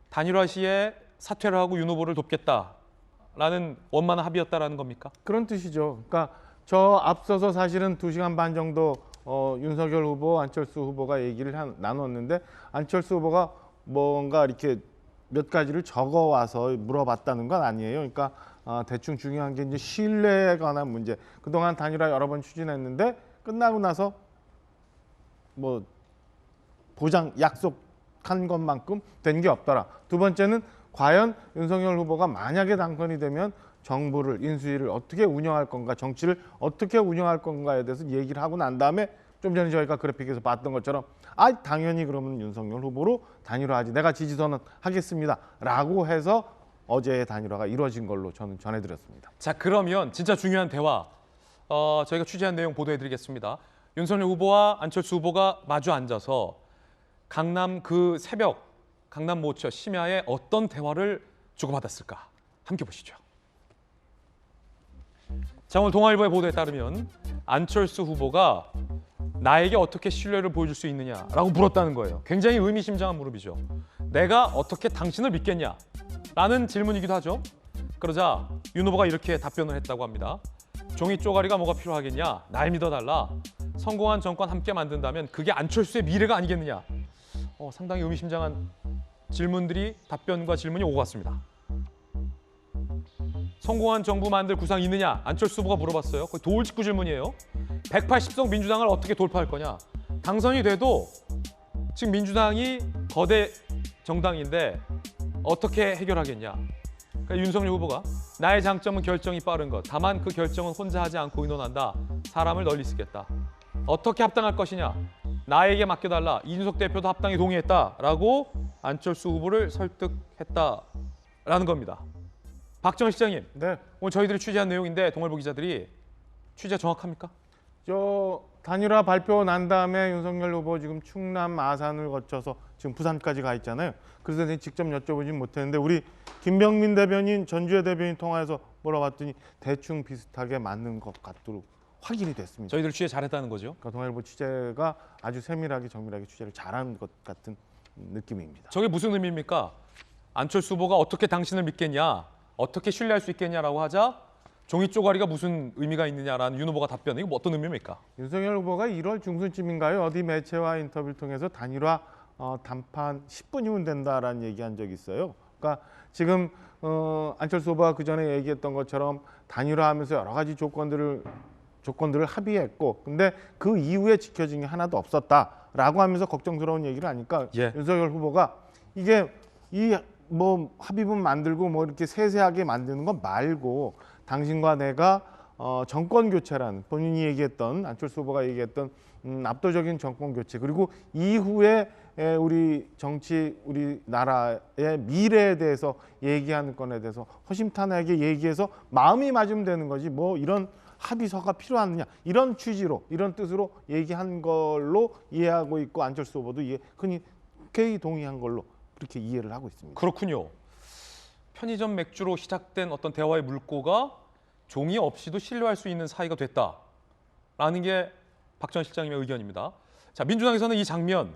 단일화 시에 사퇴를 하고 윤 후보를 돕겠다라는 원만한 합의였다라는 겁니까? 그런 뜻이죠. 그러니까 저 앞서서 사실은 2시간 반 정도 윤석열 후보, 안철수 후보가 얘기를 나눴는데 안철수 후보가 뭔가 이렇게 몇 가지를 적어와서 물어봤다는 건 아니에요. 그러니까 대충 중요한 게 이제 신뢰에 관한 문제. 그동안 단일화 여러 번 추진했는데 끝나고 나서 뭐 보장 약속한 것만큼 된 게 없더라. 두 번째는 과연 윤석열 후보가 만약에 당선이 되면 정부를 인수위를 어떻게 운영할 건가, 정치를 어떻게 운영할 건가에 대해서 얘기를 하고 난 다음에 좀 전에 저희가 그래픽에서 봤던 것처럼 당연히 그러면 윤석열 후보로 단일화하지, 내가 지지선언 하겠습니다라고 해서 어제의 단일화가 이루어진 걸로 저는 전해드렸습니다. 자, 그러면 진짜 중요한 대화 저희가 취재한 내용 보도해드리겠습니다. 윤석열 후보와 안철수 후보가 마주 앉아서 강남 그 새벽 강남 모처 심야에 어떤 대화를 주고받았을까? 함께 보시죠. 자, 오늘 동아일보의 보도에 따르면 안철수 후보가 나에게 어떻게 신뢰를 보여줄 수 있느냐라고 물었다는 거예요. 굉장히 의미심장한 물음이죠. 내가 어떻게 당신을 믿겠냐? 라는 질문이기도 하죠. 그러자 윤 후보가 이렇게 답변을 했다고 합니다. 종이 쪼가리가 뭐가 필요하겠냐? 날 믿어달라. 성공한 정권 함께 만든다면 그게 안철수의 미래가 아니겠느냐? 상당히 의미심장한 질문들이 답변과 질문이 오고 갔습니다. 성공한 정부 만들 구상 있느냐? 안철수 후보가 물어봤어요. 거의 돌직구 질문이에요. 180석 민주당을 어떻게 돌파할 거냐? 당선이 돼도 지금 민주당이 거대 정당인데 어떻게 해결하겠냐? 그러니까 윤석열 후보가 나의 장점은 결정이 빠른 것. 다만 그 결정은 혼자 하지 않고 의논한다. 사람을 널리 쓰겠다. 어떻게 합당할 것이냐? 나에게 맡겨달라. 이준석 대표도 합당에 동의했다라고 안철수 후보를 설득했다라는 겁니다. 박정희 실장님, 네. 오늘 저희들이 취재한 내용인데 동아일보 기자들이 취재 정확합니까? 저 단일화 발표 난 다음에 윤석열 후보 지금 충남 아산을 거쳐서 지금 부산까지 가 있잖아요. 그래서 내가 직접 여쭤보진 못했는데 우리 김병민 대변인, 전주의 대변인 통화해서 물어봤더니 대충 비슷하게 맞는 것 같도록 확인이 됐습니다. 저희들 취재 잘했다는 거죠. 그러니까 동아일보 취재가 아주 세밀하게 정밀하게 취재를 잘한 것 같은 느낌입니다. 저게 무슨 의미입니까? 안철수 후보가 어떻게 당신을 믿겠냐? 어떻게 신뢰할 수 있겠냐라고 하자 종이 쪼가리가 무슨 의미가 있느냐라는 윤 후보가 답변. 이거 어떤 의미입니까? 윤석열 후보가 1월 중순쯤인가요? 어디 매체와 인터뷰를 통해서 단일화 단판 10분이면 된다라는 얘기한 적이 있어요. 그러니까 지금 안철수 후보가 그 전에 얘기했던 것처럼 단일화하면서 여러 가지 조건들을 합의했고, 근데 그 이후에 지켜진 게 하나도 없었다라고 하면서 걱정스러운 얘기를 하니까 예. 윤석열 후보가 이게 뭐 합의문 만들고 뭐 이렇게 세세하게 만드는 거 말고 당신과 내가 정권 교체라는 본인이 얘기했던 안철수 후보가 얘기했던 압도적인 정권 교체 그리고 이후에 우리 정치 우리 나라의 미래에 대해서 얘기하는 건에 대해서 허심탄회하게 얘기해서 마음이 맞으면 되는 거지 뭐 이런 합의서가 필요하느냐 이런 취지로 이런 뜻으로 얘기한 걸로 이해하고 있고 안철수 후보도 흔히 동의한 걸로 그렇게 이해를 하고 있습니다. 그렇군요. 편의점 맥주로 시작된 어떤 대화의 물꼬가 종이 없이도 신뢰할 수 있는 사이가 됐다라는 게 박정희 실장님의 의견입니다. 자, 민주당에서는 이 장면,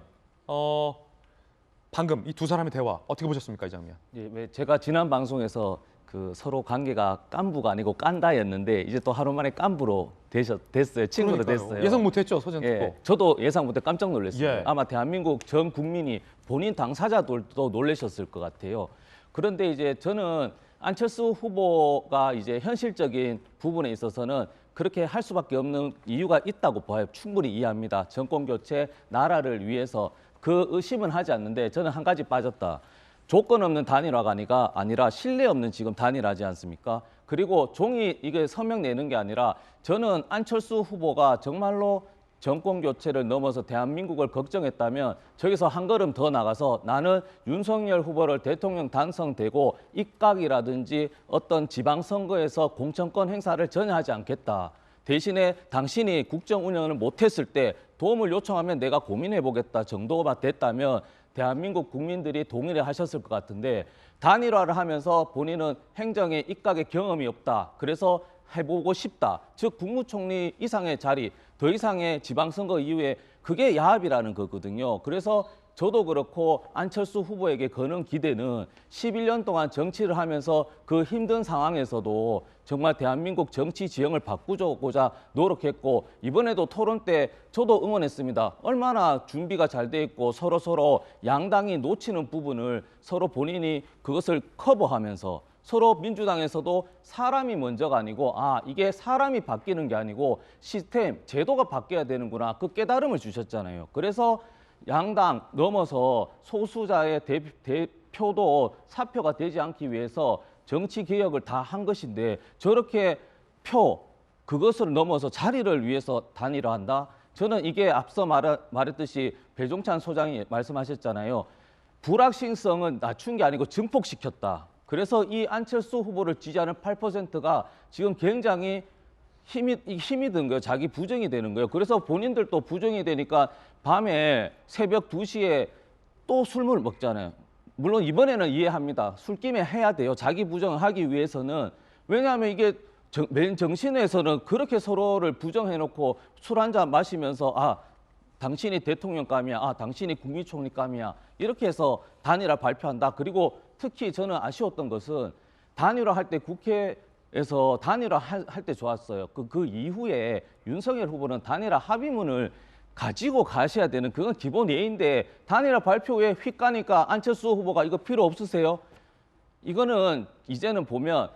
방금 이 두 사람의 대화 어떻게 보셨습니까, 이 장면? 예, 제가 지난 방송에서 그 서로 관계가 깐부가 아니고 깐다였는데 이제 또 하루 만에 깐부로 됐어요. 친구로 그러니까요. 됐어요. 예상 못했죠, 서전 듣고. 예, 저도 예상 못해 깜짝 놀랐어요. 예. 아마 대한민국 전 국민이 본인 당사자들도 놀라셨을 것 같아요. 그런데 이제 저는 안철수 후보가 이제 현실적인 부분에 있어서는 그렇게 할 수밖에 없는 이유가 있다고 봐요. 충분히 이해합니다. 정권 교체, 나라를 위해서 그 의심은 하지 않는데 저는 한 가지 빠졌다. 조건 없는 단일화가 아니라 신뢰 없는 지금 단일화지 않습니까? 그리고 종이 이게 서명 내는 게 아니라 저는 안철수 후보가 정말로 정권 교체를 넘어서 대한민국을 걱정했다면 저기서 한 걸음 더 나가서 나는 윤석열 후보를 대통령 당선되고 입각이라든지 어떤 지방선거에서 공천권 행사를 전혀 하지 않겠다. 대신에 당신이 국정 운영을 못했을 때 도움을 요청하면 내가 고민해보겠다 정도가 됐다면 대한민국 국민들이 동의를 하셨을 것 같은데 단일화를 하면서 본인은 행정에 입각의 경험이 없다. 그래서 해보고 싶다. 즉 국무총리 이상의 자리, 더 이상의 지방선거 이후에 그게 야합이라는 거거든요. 그래서 저도 그렇고 안철수 후보에게 거는 기대는 11년 동안 정치를 하면서 그 힘든 상황에서도 정말 대한민국 정치 지형을 바꾸고자 노력했고, 이번에도 토론 때 저도 응원했습니다. 얼마나 준비가 잘 돼 있고 서로 양당이 놓치는 부분을 서로 본인이 그것을 커버하면서, 서로 민주당에서도 사람이 먼저가 아니고 이게 사람이 바뀌는 게 아니고 시스템, 제도가 바뀌어야 되는구나, 그 깨달음을 주셨잖아요. 그래서 양당 넘어서 소수자의 대표도 사표가 되지 않기 위해서 정치 개혁을 다 한 것인데, 저렇게 그것을 넘어서 자리를 위해서 단일화한다? 저는 이게 앞서 말했듯이 배종찬 소장이 말씀하셨잖아요. 불확실성은 낮춘 게 아니고 증폭시켰다. 그래서 이 안철수 후보를 지지하는 8%가 지금 굉장히 힘이 든 거예요. 자기 부정이 되는 거예요. 그래서 본인들도 부정이 되니까 밤에 새벽 2시에 또 술을 먹잖아요. 물론 이번에는 이해합니다. 술김에 해야 돼요. 자기 부정을 하기 위해서는. 왜냐하면 이게 맨 정신에서는 그렇게 서로를 부정해놓고 술 한잔 마시면서 당신이 대통령감이야, 당신이 국무총리감이야, 이렇게 해서 단일화 발표한다. 그리고 특히 저는 아쉬웠던 것은 단일화 할 때 국회에서 단일화 할 때 좋았어요. 그 이후에 윤석열 후보는 단일화 합의문을 가지고 가셔야 되는, 그건 기본 예인데 단일화 발표 후에 휙 가니까 안철수 후보가 이거 필요 없으세요? 이거는 이제는 보면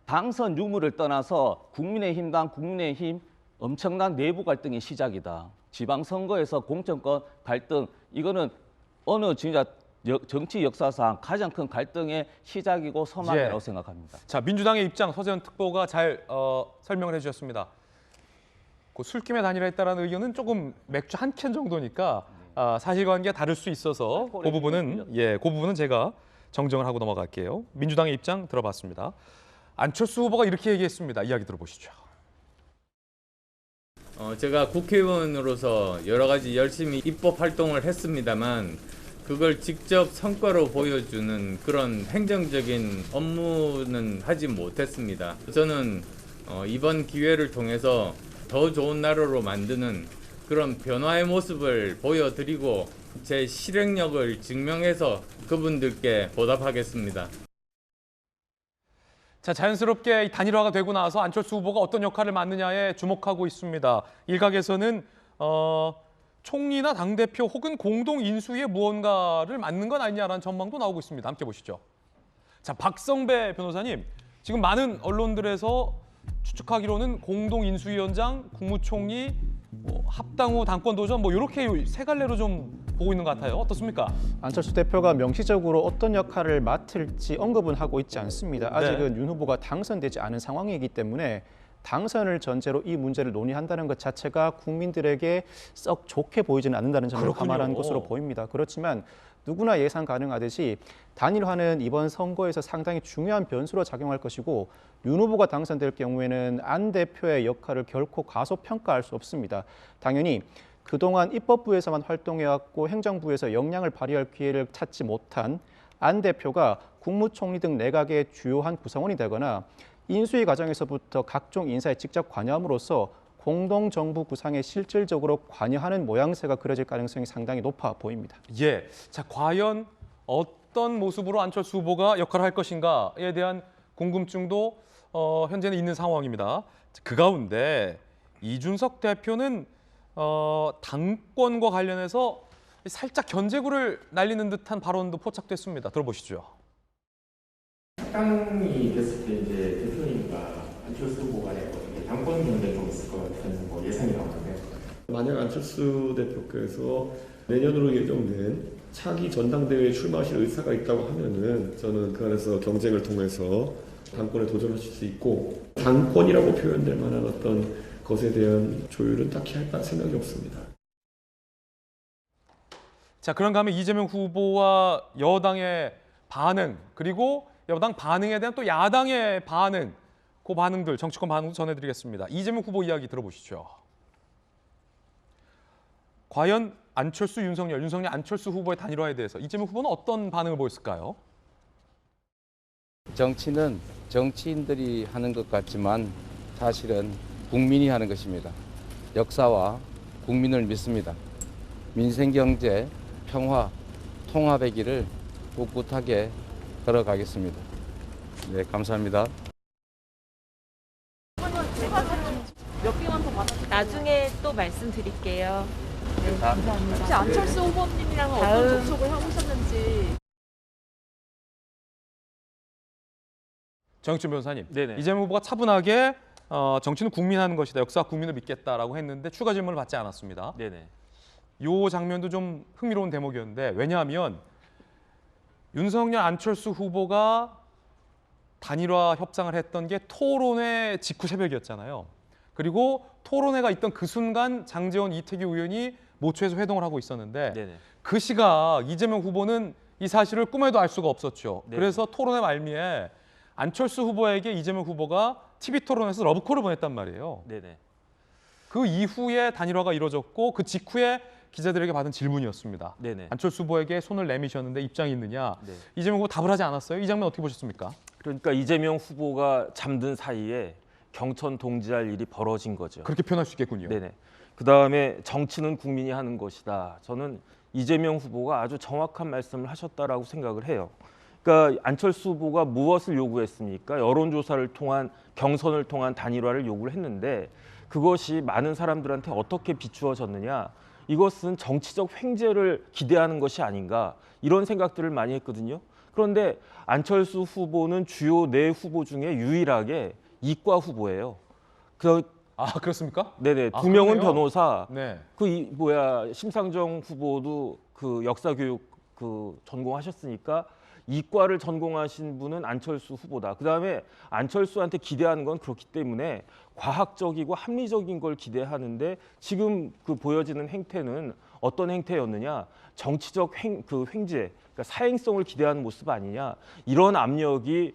당선 유무를 떠나서 국민의힘 엄청난 내부 갈등의 시작이다. 지방선거에서 공천권 갈등, 이거는 어느 진짜 정치 역사상 가장 큰 갈등의 시작이고 서막이라고 생각합니다. 자, 민주당의 입장 서재원 특보가 잘 설명을 해주셨습니다. 그 술김에 단일화했다라는 의견은 조금 맥주 한 캔 정도니까 사실관계가 다를 수 있어서 그 부분은 제가 정정을 하고 넘어갈게요. 민주당의 입장 들어봤습니다. 안철수 후보가 이렇게 얘기했습니다. 이야기 들어보시죠. 제가 국회의원으로서 여러 가지 열심히 입법 활동을 했습니다만 그걸 직접 성과로 보여주는 그런 행정적인 업무는 하지 못했습니다. 저는 이번 기회를 통해서 더 좋은 나라로 만드는 그런 변화의 모습을 보여드리고 제 실행력을 증명해서 그분들께 보답하겠습니다. 자, 자연스럽게 단일화가 되고 나서 안철수 후보가 어떤 역할을 맡느냐에 주목하고 있습니다. 일각에서는 총리나 당대표 혹은 공동 인수위에 무언가를 맡는 건 아니냐라는 전망도 나오고 있습니다. 함께 보시죠. 자, 박성배 변호사님, 지금 많은 언론들에서 추측하기로는 공동 인수위원장, 국무총리, 합당 후 당권 도전 이렇게 세 갈래로 좀 보고 있는 것 같아요. 어떻습니까? 안철수 대표가 명시적으로 어떤 역할을 맡을지 언급은 하고 있지 않습니다. 아직은 윤 후보가 당선되지 않은 상황이기 때문에 당선을 전제로 이 문제를 논의한다는 것 자체가 국민들에게 썩 좋게 보이지는 않는다는 점을 감안한 것으로 보입니다. 그렇지만 누구나 예상 가능하듯이 단일화는 이번 선거에서 상당히 중요한 변수로 작용할 것이고, 윤 후보가 당선될 경우에는 안 대표의 역할을 결코 과소평가할 수 없습니다. 당연히 그동안 입법부에서만 활동해왔고 행정부에서 역량을 발휘할 기회를 찾지 못한 안 대표가 국무총리 등 내각의 주요한 구성원이 되거나 인수위 과정에서부터 각종 인사에 직접 관여함으로써 공동정부 구상에 실질적으로 관여하는 모양새가 그려질 가능성이 상당히 높아 보입니다. 예, 자, 과연 어떤 모습으로 안철수 후보가 역할을 할 것인가에 대한 궁금증도 현재는 있는 상황입니다. 그 가운데 이준석 대표는 당권과 관련해서 살짝 견제구를 날리는 듯한 발언도 포착됐습니다. 들어보시죠. 합당이 됐을 때 이제 대표님과 안철수 후보 간에 어떻게 당권 경쟁이 좀 있을 것 같은 예상이 나오는데, 만약 안철수 대표께서 내년으로 예정된 차기 전당대회에 출마하실 의사가 있다고 하면은 저는 그 안에서 경쟁을 통해서 당권에 도전하실 수 있고, 당권이라고 표현될 만한 어떤 것에 대한 조율은 딱히 할 생각이 없습니다. 자, 그런가 하면 이재명 후보와 여당의 반응, 그리고 여당 반응에 대한 또 야당의 반응, 그 반응들, 정치권 반응도 전해드리겠습니다. 이재명 후보 이야기 들어보시죠. 과연 안철수, 윤석열, 안철수 후보의 단일화에 대해서 이재명 후보는 어떤 반응을 보였을까요? 정치는 정치인들이 하는 것 같지만 사실은 국민이 하는 것입니다. 역사와 국민을 믿습니다. 민생, 경제, 평화, 통합의 길을 꿋꿋하게 걸어가겠습니다. 네, 감사합니다. 나중에 또 말씀드릴게요. 네, 감사합니다. 혹시 안철수 후보님이랑은 어떤 접촉을 해보셨는지. 정익준 변호사님, 네네. 이재명 후보가 차분하게 정치는 국민하는 것이다. 역사 국민을 믿겠다라고 했는데 추가 질문을 받지 않았습니다. 네네. 요 장면도 좀 흥미로운 대목이었는데 왜냐하면 윤석열 안철수 후보가 단일화 협상을 했던 게 토론회 직후 새벽이었잖아요. 그리고 토론회가 있던 그 순간 장제원, 이태규 의원이 모처에서 회동을 하고 있었는데 네네. 그 시각 이재명 후보는 이 사실을 꿈에도 알 수가 없었죠. 네. 그래서 토론회 말미에 안철수 후보에게 이재명 후보가 TV 토론에서 러브콜을 보냈단 말이에요. 네네. 그 이후에 단일화가 이루어졌고 그 직후에 기자들에게 받은 질문이었습니다. 네네. 안철수 후보에게 손을 내미셨는데 입장이 있느냐. 네. 이재명 후보 답을 하지 않았어요. 이 장면 어떻게 보셨습니까? 그러니까 이재명 후보가 잠든 사이에 경천 동지할 일이 벌어진 거죠. 그렇게 표현할 수 있겠군요. 네네. 그다음에 정치는 국민이 하는 것이다. 저는 이재명 후보가 아주 정확한 말씀을 하셨다라고 생각을 해요. 그러니까 안철수 후보가 무엇을 요구했습니까? 여론조사를 통한 경선을 통한 단일화를 요구를 했는데 그것이 많은 사람들한테 어떻게 비추어졌느냐? 이것은 정치적 횡재를 기대하는 것이 아닌가 이런 생각들을 많이 했거든요. 그런데 안철수 후보는 주요 4후보 중에 유일하게 이과 후보예요. 그렇습니까? 네네. 아, 2명은 그러네요. 변호사. 네. 심상정 후보도 그 역사교육 전공하셨으니까 이과를 전공하신 분은 안철수 후보다. 그다음에 안철수한테 기대하는 건 그렇기 때문에 과학적이고 합리적인 걸 기대하는데 지금 그 보여지는 행태는 어떤 행태였느냐? 정치적 횡재, 그러니까 사행성을 기대하는 모습 아니냐? 이런 압력이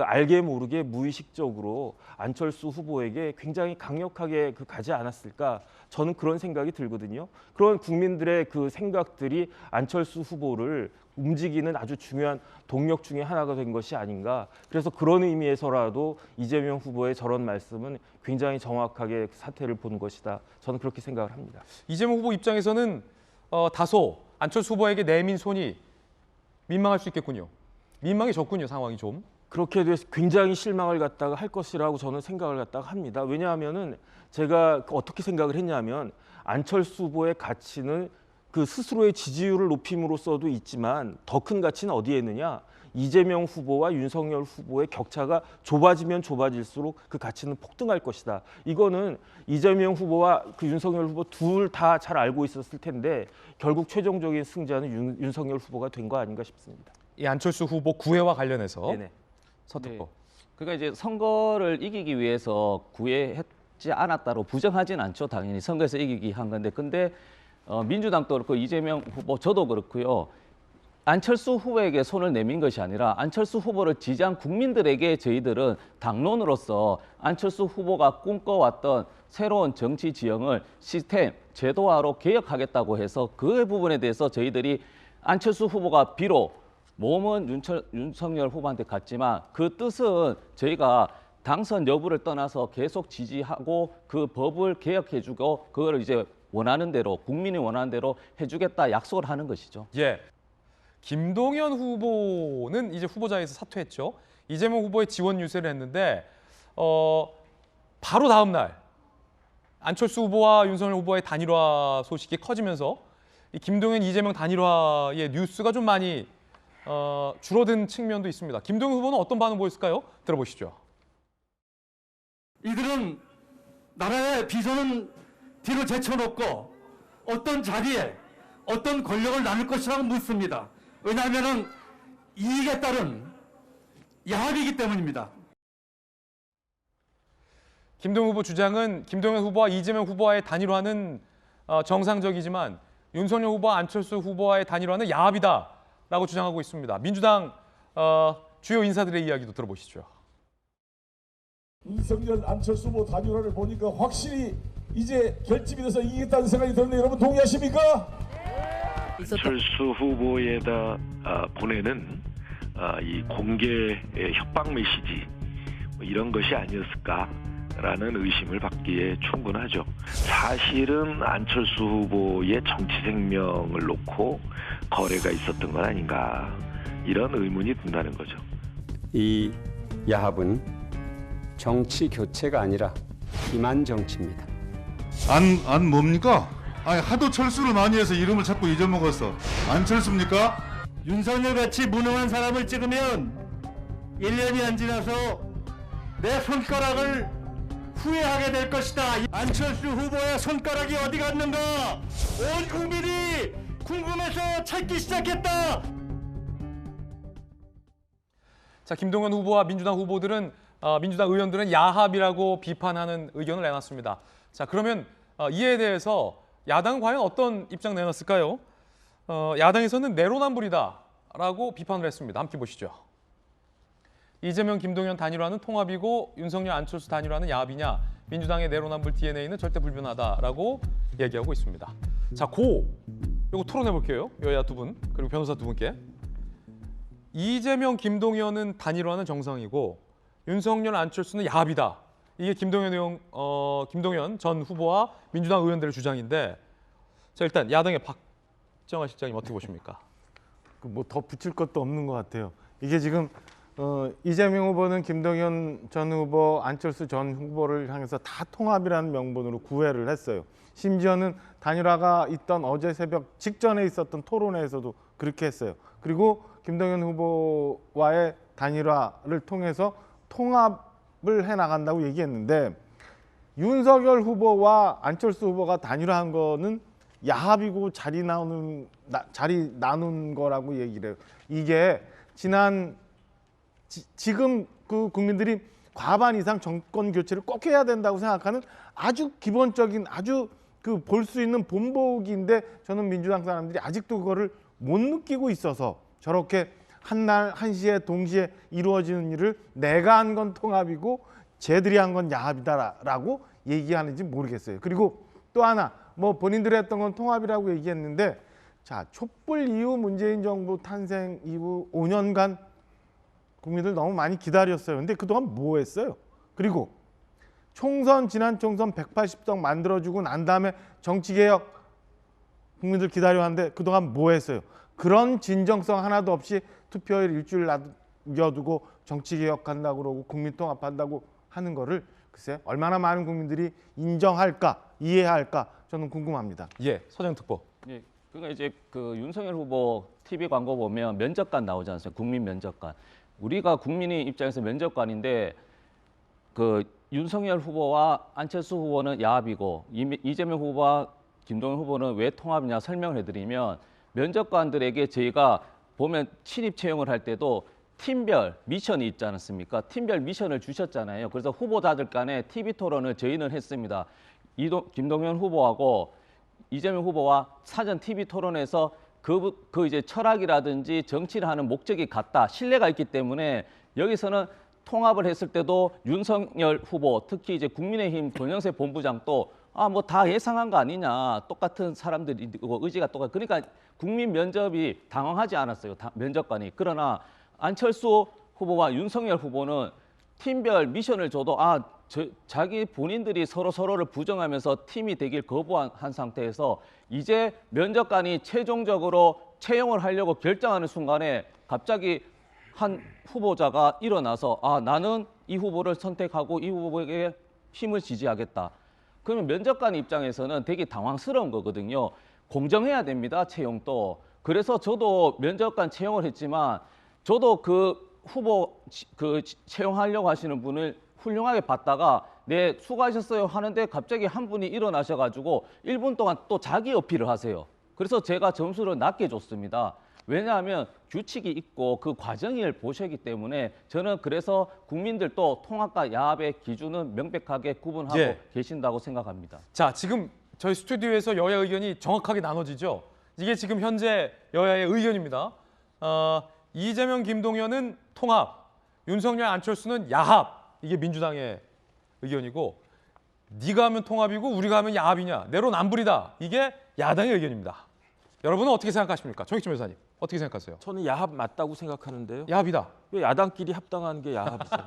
알게 모르게 무의식적으로 안철수 후보에게 굉장히 강력하게 가지 않았을까? 저는 그런 생각이 들거든요. 그런 국민들의 그 생각들이 안철수 후보를 움직이는 아주 중요한 동력 중에 하나가 된 것이 아닌가. 그래서 그런 의미에서라도 이재명 후보의 저런 말씀은 굉장히 정확하게 사태를 본 것이다. 저는 그렇게 생각을 합니다. 이재명 후보 입장에서는 다소 안철수 후보에게 내민 손이 민망할 수 있겠군요. 민망해졌군요, 상황이 좀. 그렇게 돼서 굉장히 실망을 갖다가 할 것이라고 저는 생각을 갖다가 합니다. 왜냐하면은 제가 어떻게 생각을 했냐면 안철수 후보의 가치는 그 스스로의 지지율을 높임으로써도 있지만 더 큰 가치는 어디에 있느냐? 이재명 후보와 윤석열 후보의 격차가 좁아지면 좁아질수록 그 가치는 폭등할 것이다. 이거는 이재명 후보와 그 윤석열 후보 둘 다 잘 알고 있었을 텐데 결국 최종적인 승자는 윤석열 후보가 된 거 아닌가 싶습니다. 이 안철수 후보 구애와 관련해서 네네. 서특보. 네. 그러니까 이제 선거를 이기기 위해서 구애했지 않았다로 부정하진 않죠. 당연히 선거에서 이기기 한 건데, 근데 민주당도 그렇고 이재명 후보 저도 그렇고요. 안철수 후보에게 손을 내민 것이 아니라 안철수 후보를 지지한 국민들에게 저희들은 당론으로서 안철수 후보가 꿈꿔왔던 새로운 정치 지형을 시스템, 제도화로 개혁하겠다고 해서 그 부분에 대해서 저희들이 안철수 후보가 비록 몸은 윤석열 후보한테 갔지만 그 뜻은 저희가 당선 여부를 떠나서 계속 지지하고 그 법을 개혁해주고 그걸 이제 원하는 대로 국민이 원하는 대로 해주겠다 약속을 하는 것이죠. 예. 김동연 후보는 이제 후보자에서 사퇴했죠. 이재명 후보의 지원 유세를 했는데 바로 다음 날 안철수 후보와 윤석열 후보의 단일화 소식이 커지면서 이 김동연 이재명 단일화의 뉴스가 좀 많이 줄어든 측면도 있습니다. 김동연 후보는 어떤 반응 보였을까요? 들어보시죠. 이들은 나라의 비전은 뒤로 제쳐놓고 어떤 자리에 어떤 권력을 나눌 것이라고 묻습니다. 왜냐하면 이익에 따른 야합이기 때문입니다. 김동연 후보 주장은 김동연 후보와 이재명 후보와의 단일화는 정상적이지만 윤석열 후보와 안철수 후보와의 단일화는 야합이다라고 주장하고 있습니다. 민주당 주요 인사들의 이야기도 들어보시죠. 윤석열 안철수 후보 단일화를 보니까 확실히 이제 결집이 돼서 이기겠다는 생각이 드는데 여러분 동의하십니까? 안철수 후보에다 보내는 이 공개 협박 메시지 이런 것이 아니었을까 라는 의심을 받기에 충분하죠. 사실은 안철수 후보의 정치 생명을 놓고 거래가 있었던 건 아닌가, 이런 의문이 든다는 거죠. 이 야합은 정치 교체가 아니라 기만 정치입니다. 안 뭡니까? 아니 하도 철수를 많이 해서 이름을 자꾸 잊어먹었어. 안철수입니까? 윤석열 같이 무능한 사람을 찍으면 1년이 안 지나서 내 손가락을 후회하게 될 것이다. 안철수 후보의 손가락이 어디 갔는가? 온 국민이 궁금해서 찾기 시작했다. 자, 김동연 후보와 민주당 후보들은 민주당 의원들은 야합이라고 비판하는 의견을 내놨습니다. 자, 그러면 이에 대해서 야당은 과연 어떤 입장 내놨을까요? 야당에서는 내로남불이다라고 비판을 했습니다. 함께 보시죠. 이재명, 김동연 단일화는 통합이고 윤석열, 안철수 단일화는 야합이냐? 민주당의 내로남불 DNA는 절대 불변하다라고 얘기하고 있습니다. 자, 요거 토론해 볼게요. 여야 두 분 그리고 변호사 두 분께. 이재명, 김동연은 단일화는 정상이고 윤석열, 안철수는 야합이다. 이게 김동연 전 후보와 민주당 의원들의 주장인데, 자, 일단 야당의 박정아 실장님 어떻게 보십니까? 뭐 더 붙일 것도 없는 것 같아요. 이게 지금 이재명 후보는 김동연 전 후보, 안철수 전 후보를 향해서 다 통합이라는 명분으로 구애를 했어요. 심지어는 단일화가 있던 어제 새벽 직전에 있었던 토론회에서도 그렇게 했어요. 그리고 김동연 후보와의 단일화를 통해서 통합을 해나간다고 얘기했는데, 윤석열 후보와 안철수 후보가 단일화한 거는 야합이고 자리 나눈 거라고 얘기를 해요. 이게 지금 그 국민들이 과반 이상 정권 교체를 꼭 해야 된다고 생각하는 아주 기본적인, 아주 볼 수 있는 본보기인데, 저는 민주당 사람들이 아직도 그거를 못 느끼고 있어서 저렇게 한날 한시에 동시에 이루어지는 일을 내가 한 건 통합이고 쟤들이 한 건 야합이다라고 얘기하는지 모르겠어요. 그리고 또 하나, 뭐 본인들이 했던 건 통합이라고 얘기했는데, 자, 촛불 이후 문재인 정부 탄생 이후 5년간 국민들 너무 많이 기다렸어요. 근데 그동안 뭐 했어요? 그리고 지난 총선 180석 만들어주고 난 다음에 정치개혁 국민들 기다려왔는데 그동안 뭐 했어요? 그런 진정성 하나도 없이 투표일 일주일 남겨두고 정치개혁한다고 그러고 국민통합한다고 하는 거를 글쎄 얼마나 많은 국민들이 인정할까, 이해할까, 저는 궁금합니다. 예, 서장특보. 예, 그러니까 이제 윤석열 후보 TV 광고 보면 면접관 나오지 않습니까? 국민 면접관. 우리가 국민의 입장에서 면접관인데, 윤석열 후보와 안철수 후보는 야합이고 이재명 후보와 김동연 후보는 왜 통합이냐 설명을 해드리면, 면접관들에게 저희가 보면 신입 채용을 할 때도 팀별 미션이 있지 않습니까? 팀별 미션을 주셨잖아요. 그래서 후보자들 간에 TV 토론을 저희는 했습니다. 김동연 후보하고 이재명 후보와 사전 TV 토론에서 이제 철학이라든지 정치를 하는 목적이 같다, 신뢰가 있기 때문에 여기서는 통합을 했을 때도 윤석열 후보, 특히 이제 국민의힘 권영세 본부장도 뭐 다 예상한 거 아니냐, 똑같은 사람들이고 의지가 똑같. 그러니까 국민 면접이 당황하지 않았어요, 면접관이. 그러나 안철수 후보와 윤석열 후보는 팀별 미션을 줘도 자기 본인들이 서로를 부정하면서 팀이 되길 거부한 상태에서 이제 면접관이 최종적으로 채용을 하려고 결정하는 순간에 갑자기 한 후보자가 일어나서 나는 이 후보를 선택하고 이 후보에게 힘을 지지하겠다. 그러면 면접관 입장에서는 되게 당황스러운 거거든요. 공정해야 됩니다, 채용도. 그래서 저도 면접관 채용을 했지만 저도 후보 채용하려고 하시는 분을 훌륭하게 봤다가 네 수고하셨어요 하는데 갑자기 한 분이 일어나셔가지고 1분 동안 또 자기 어필을 하세요. 그래서 제가 점수를 낮게 줬습니다. 왜냐하면 규칙이 있고 그 과정을 보셨기 때문에 저는 그래서 국민들도 통합과 야합의 기준은 명백하게 구분하고 계신다고 생각합니다. 자, 지금 저희 스튜디오에서 여야 의견이 정확하게 나눠지죠. 이게 지금 현재 여야의 의견입니다. 이재명, 김동연은 통합, 윤석열, 안철수는 야합. 이게 민주당의 의견이고, 네가 하면 통합이고 우리가 하면 야합이냐, 내로남불이다. 이게 야당의 의견입니다. 여러분은 어떻게 생각하십니까? 정익준 변호사님. 어떻게 생각하세요? 저는 야합 맞다고 생각하는데요. 야합이다. 왜 야당끼리 합당한 게 야합이잖아요.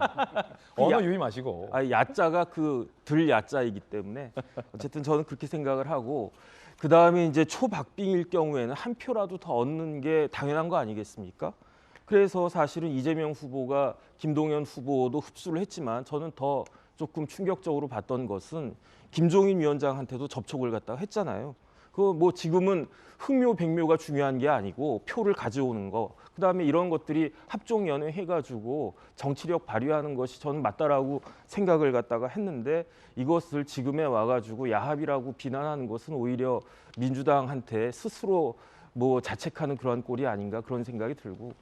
언어 유의 마시고. 야자가 그 들 야자이기 때문에 어쨌든 저는 그렇게 생각을 하고 그 다음에 이제 초박빙일 경우에는 한 표라도 더 얻는 게 당연한 거 아니겠습니까? 그래서 사실은 이재명 후보가 김동연 후보도 흡수를 했지만 저는 더 조금 충격적으로 봤던 것은 김종인 위원장한테도 접촉을 갖다가 했잖아요. 그 뭐 지금은 흑묘 백묘가 중요한 게 아니고 표를 가져오는 거, 그다음에 이런 것들이 합종연회 해가지고 정치력 발휘하는 것이 저는 맞다라고 생각을 갖다가 했는데 이것을 지금에 와가지고 야합이라고 비난하는 것은 오히려 민주당한테 스스로 뭐 자책하는 그런 꼴이 아닌가 그런 생각이 들고,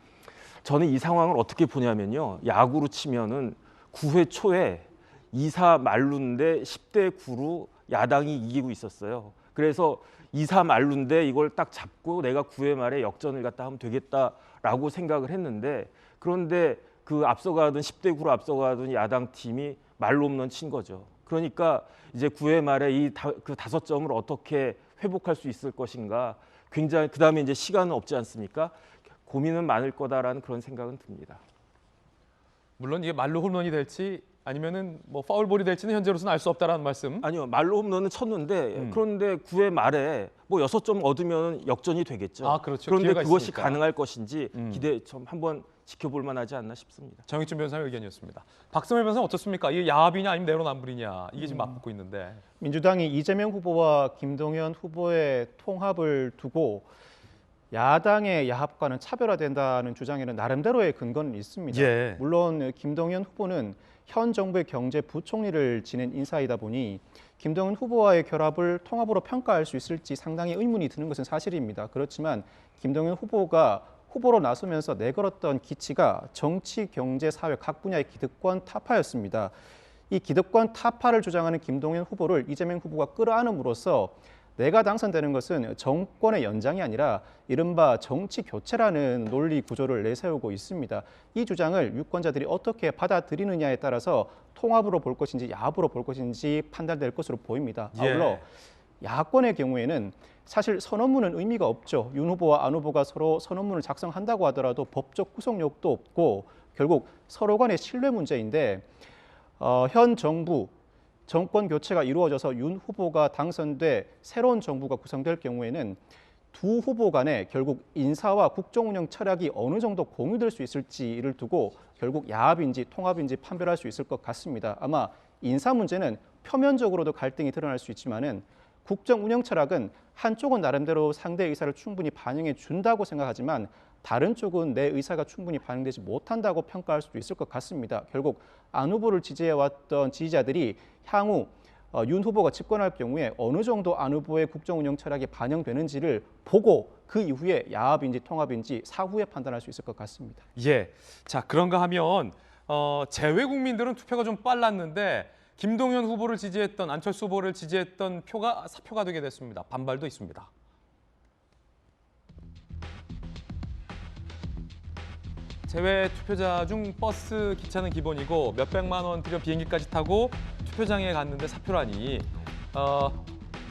저는 이 상황을 어떻게 보냐면요, 야구로 치면은 9회 초에 2사 만루인데 10대 9로 야당이 이기고 있었어요. 그래서 2사 만루인데 이걸 딱 잡고 내가 9회 말에 역전을 갖다 하면 되겠다라고 생각을 했는데, 그런데 그 앞서가던 10대 9로 앞서가던 야당 팀이 말로 홈런 친 거죠. 그러니까 이제 9회 말에 그 5점을 어떻게 회복할 수 있을 것인가, 굉장히 그다음에 이제 시간은 없지 않습니까? 고민은 많을 거다라는 그런 생각은 듭니다. 물론 이게 말로 홈런이 될지 아니면은 뭐 파울볼이 될지는 현재로서는 알 수 없다라는 말씀. 아니요, 말로 홈런은 쳤는데 그런데 9회 말에 뭐 6점 얻으면 역전이 되겠죠. 아, 그렇죠. 그런데 그것이 있으니까. 가능할 것인지 기대 좀 한번 지켜볼 만하지 않나 싶습니다. 정익준 변호사의 의견이었습니다. 박성일 변호사는 어떻습니까? 이게 야합이냐 아니면 내로남불이냐 이게 지금 맞붙고 있는데. 민주당이 이재명 후보와 김동연 후보의 통합을 두고 야당의 야합과는 차별화된다는 주장에는 나름대로의 근거는 있습니다. 예. 물론 김동연 후보는 현 정부의 경제부총리를 지낸 인사이다 보니 김동연 후보와의 결합을 통합으로 평가할 수 있을지 상당히 의문이 드는 것은 사실입니다. 그렇지만 김동연 후보가 후보로 나서면서 내걸었던 기치가 정치, 경제, 사회 각 분야의 기득권 타파였습니다. 이 기득권 타파를 주장하는 김동연 후보를 이재명 후보가 끌어안음으로써 내가 당선되는 것은 정권의 연장이 아니라 이른바 정치 교체라는 논리 구조를 내세우고 있습니다. 이 주장을 유권자들이 어떻게 받아들이느냐에 따라서 통합으로 볼 것인지 야합으로 볼 것인지 판단될 것으로 보입니다. 아울러 야권의 경우에는 사실 선언문은 의미가 없죠. 윤 후보와 안 후보가 서로 선언문을 작성한다고 하더라도 법적 구속력도 없고 결국 서로 간의 신뢰 문제인데 현 정부 정권 교체가 이루어져서 윤 후보가 당선돼 새로운 정부가 구성될 경우에는 두 후보 간에 결국 인사와 국정운영 철학이 어느 정도 공유될 수 있을지를 두고 결국 야합인지 통합인지 판별할 수 있을 것 같습니다. 아마 인사 문제는 표면적으로도 갈등이 드러날 수 있지만은 국정운영 철학은 한쪽은 나름대로 상대의 의사를 충분히 반영해 준다고 생각하지만 다른 쪽은 내 의사가 충분히 반영되지 못한다고 평가할 수도 있을 것 같습니다. 결국 안 후보를 지지해왔던 지지자들이 향후 윤 후보가 집권할 경우에 어느 정도 안 후보의 국정운영 철학이 반영되는지를 보고 그 이후에 야합인지 통합인지 사후에 판단할 수 있을 것 같습니다. 예. 자, 그런가 하면 제외 국민들은 투표가 좀 빨랐는데 김동연 후보를 지지했던 안철수 후보를 지지했던 표가 사표가 되게 됐습니다. 반발도 있습니다. 제외 투표자 중 버스, 기차는 기본이고 몇백만 원 들여 비행기까지 타고 투표장에 갔는데 사표라니,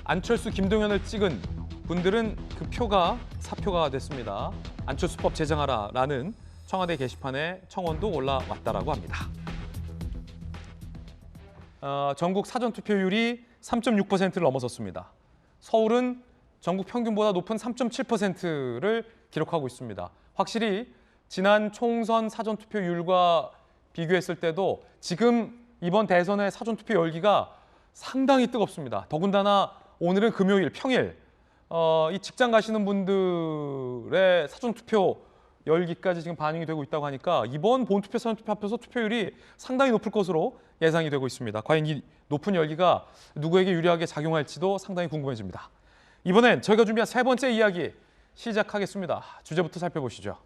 안철수, 김동연을 찍은 분들은 그 표가 사표가 됐습니다. 안철수법 제정하라라는 청와대 게시판에 청원도 올라왔다라고 합니다. 전국 사전투표율이 3.6%를 넘어섰습니다. 서울은 전국 평균보다 높은 3.7%를 기록하고 있습니다. 확실히 지난 총선 사전투표율과 비교했을 때도 지금 이번 대선의 사전투표 열기가 상당히 뜨겁습니다. 더군다나 오늘은 금요일, 평일, 이 직장 가시는 분들의 사전투표 열기까지 지금 반영이 되고 있다고 하니까 이번 본투표, 사전투표 합해서 투표율이 상당히 높을 것으로 예상이 되고 있습니다. 과연 이 높은 열기가 누구에게 유리하게 작용할지도 상당히 궁금해집니다. 이번엔 저희가 준비한 세 번째 이야기 시작하겠습니다. 주제부터 살펴보시죠.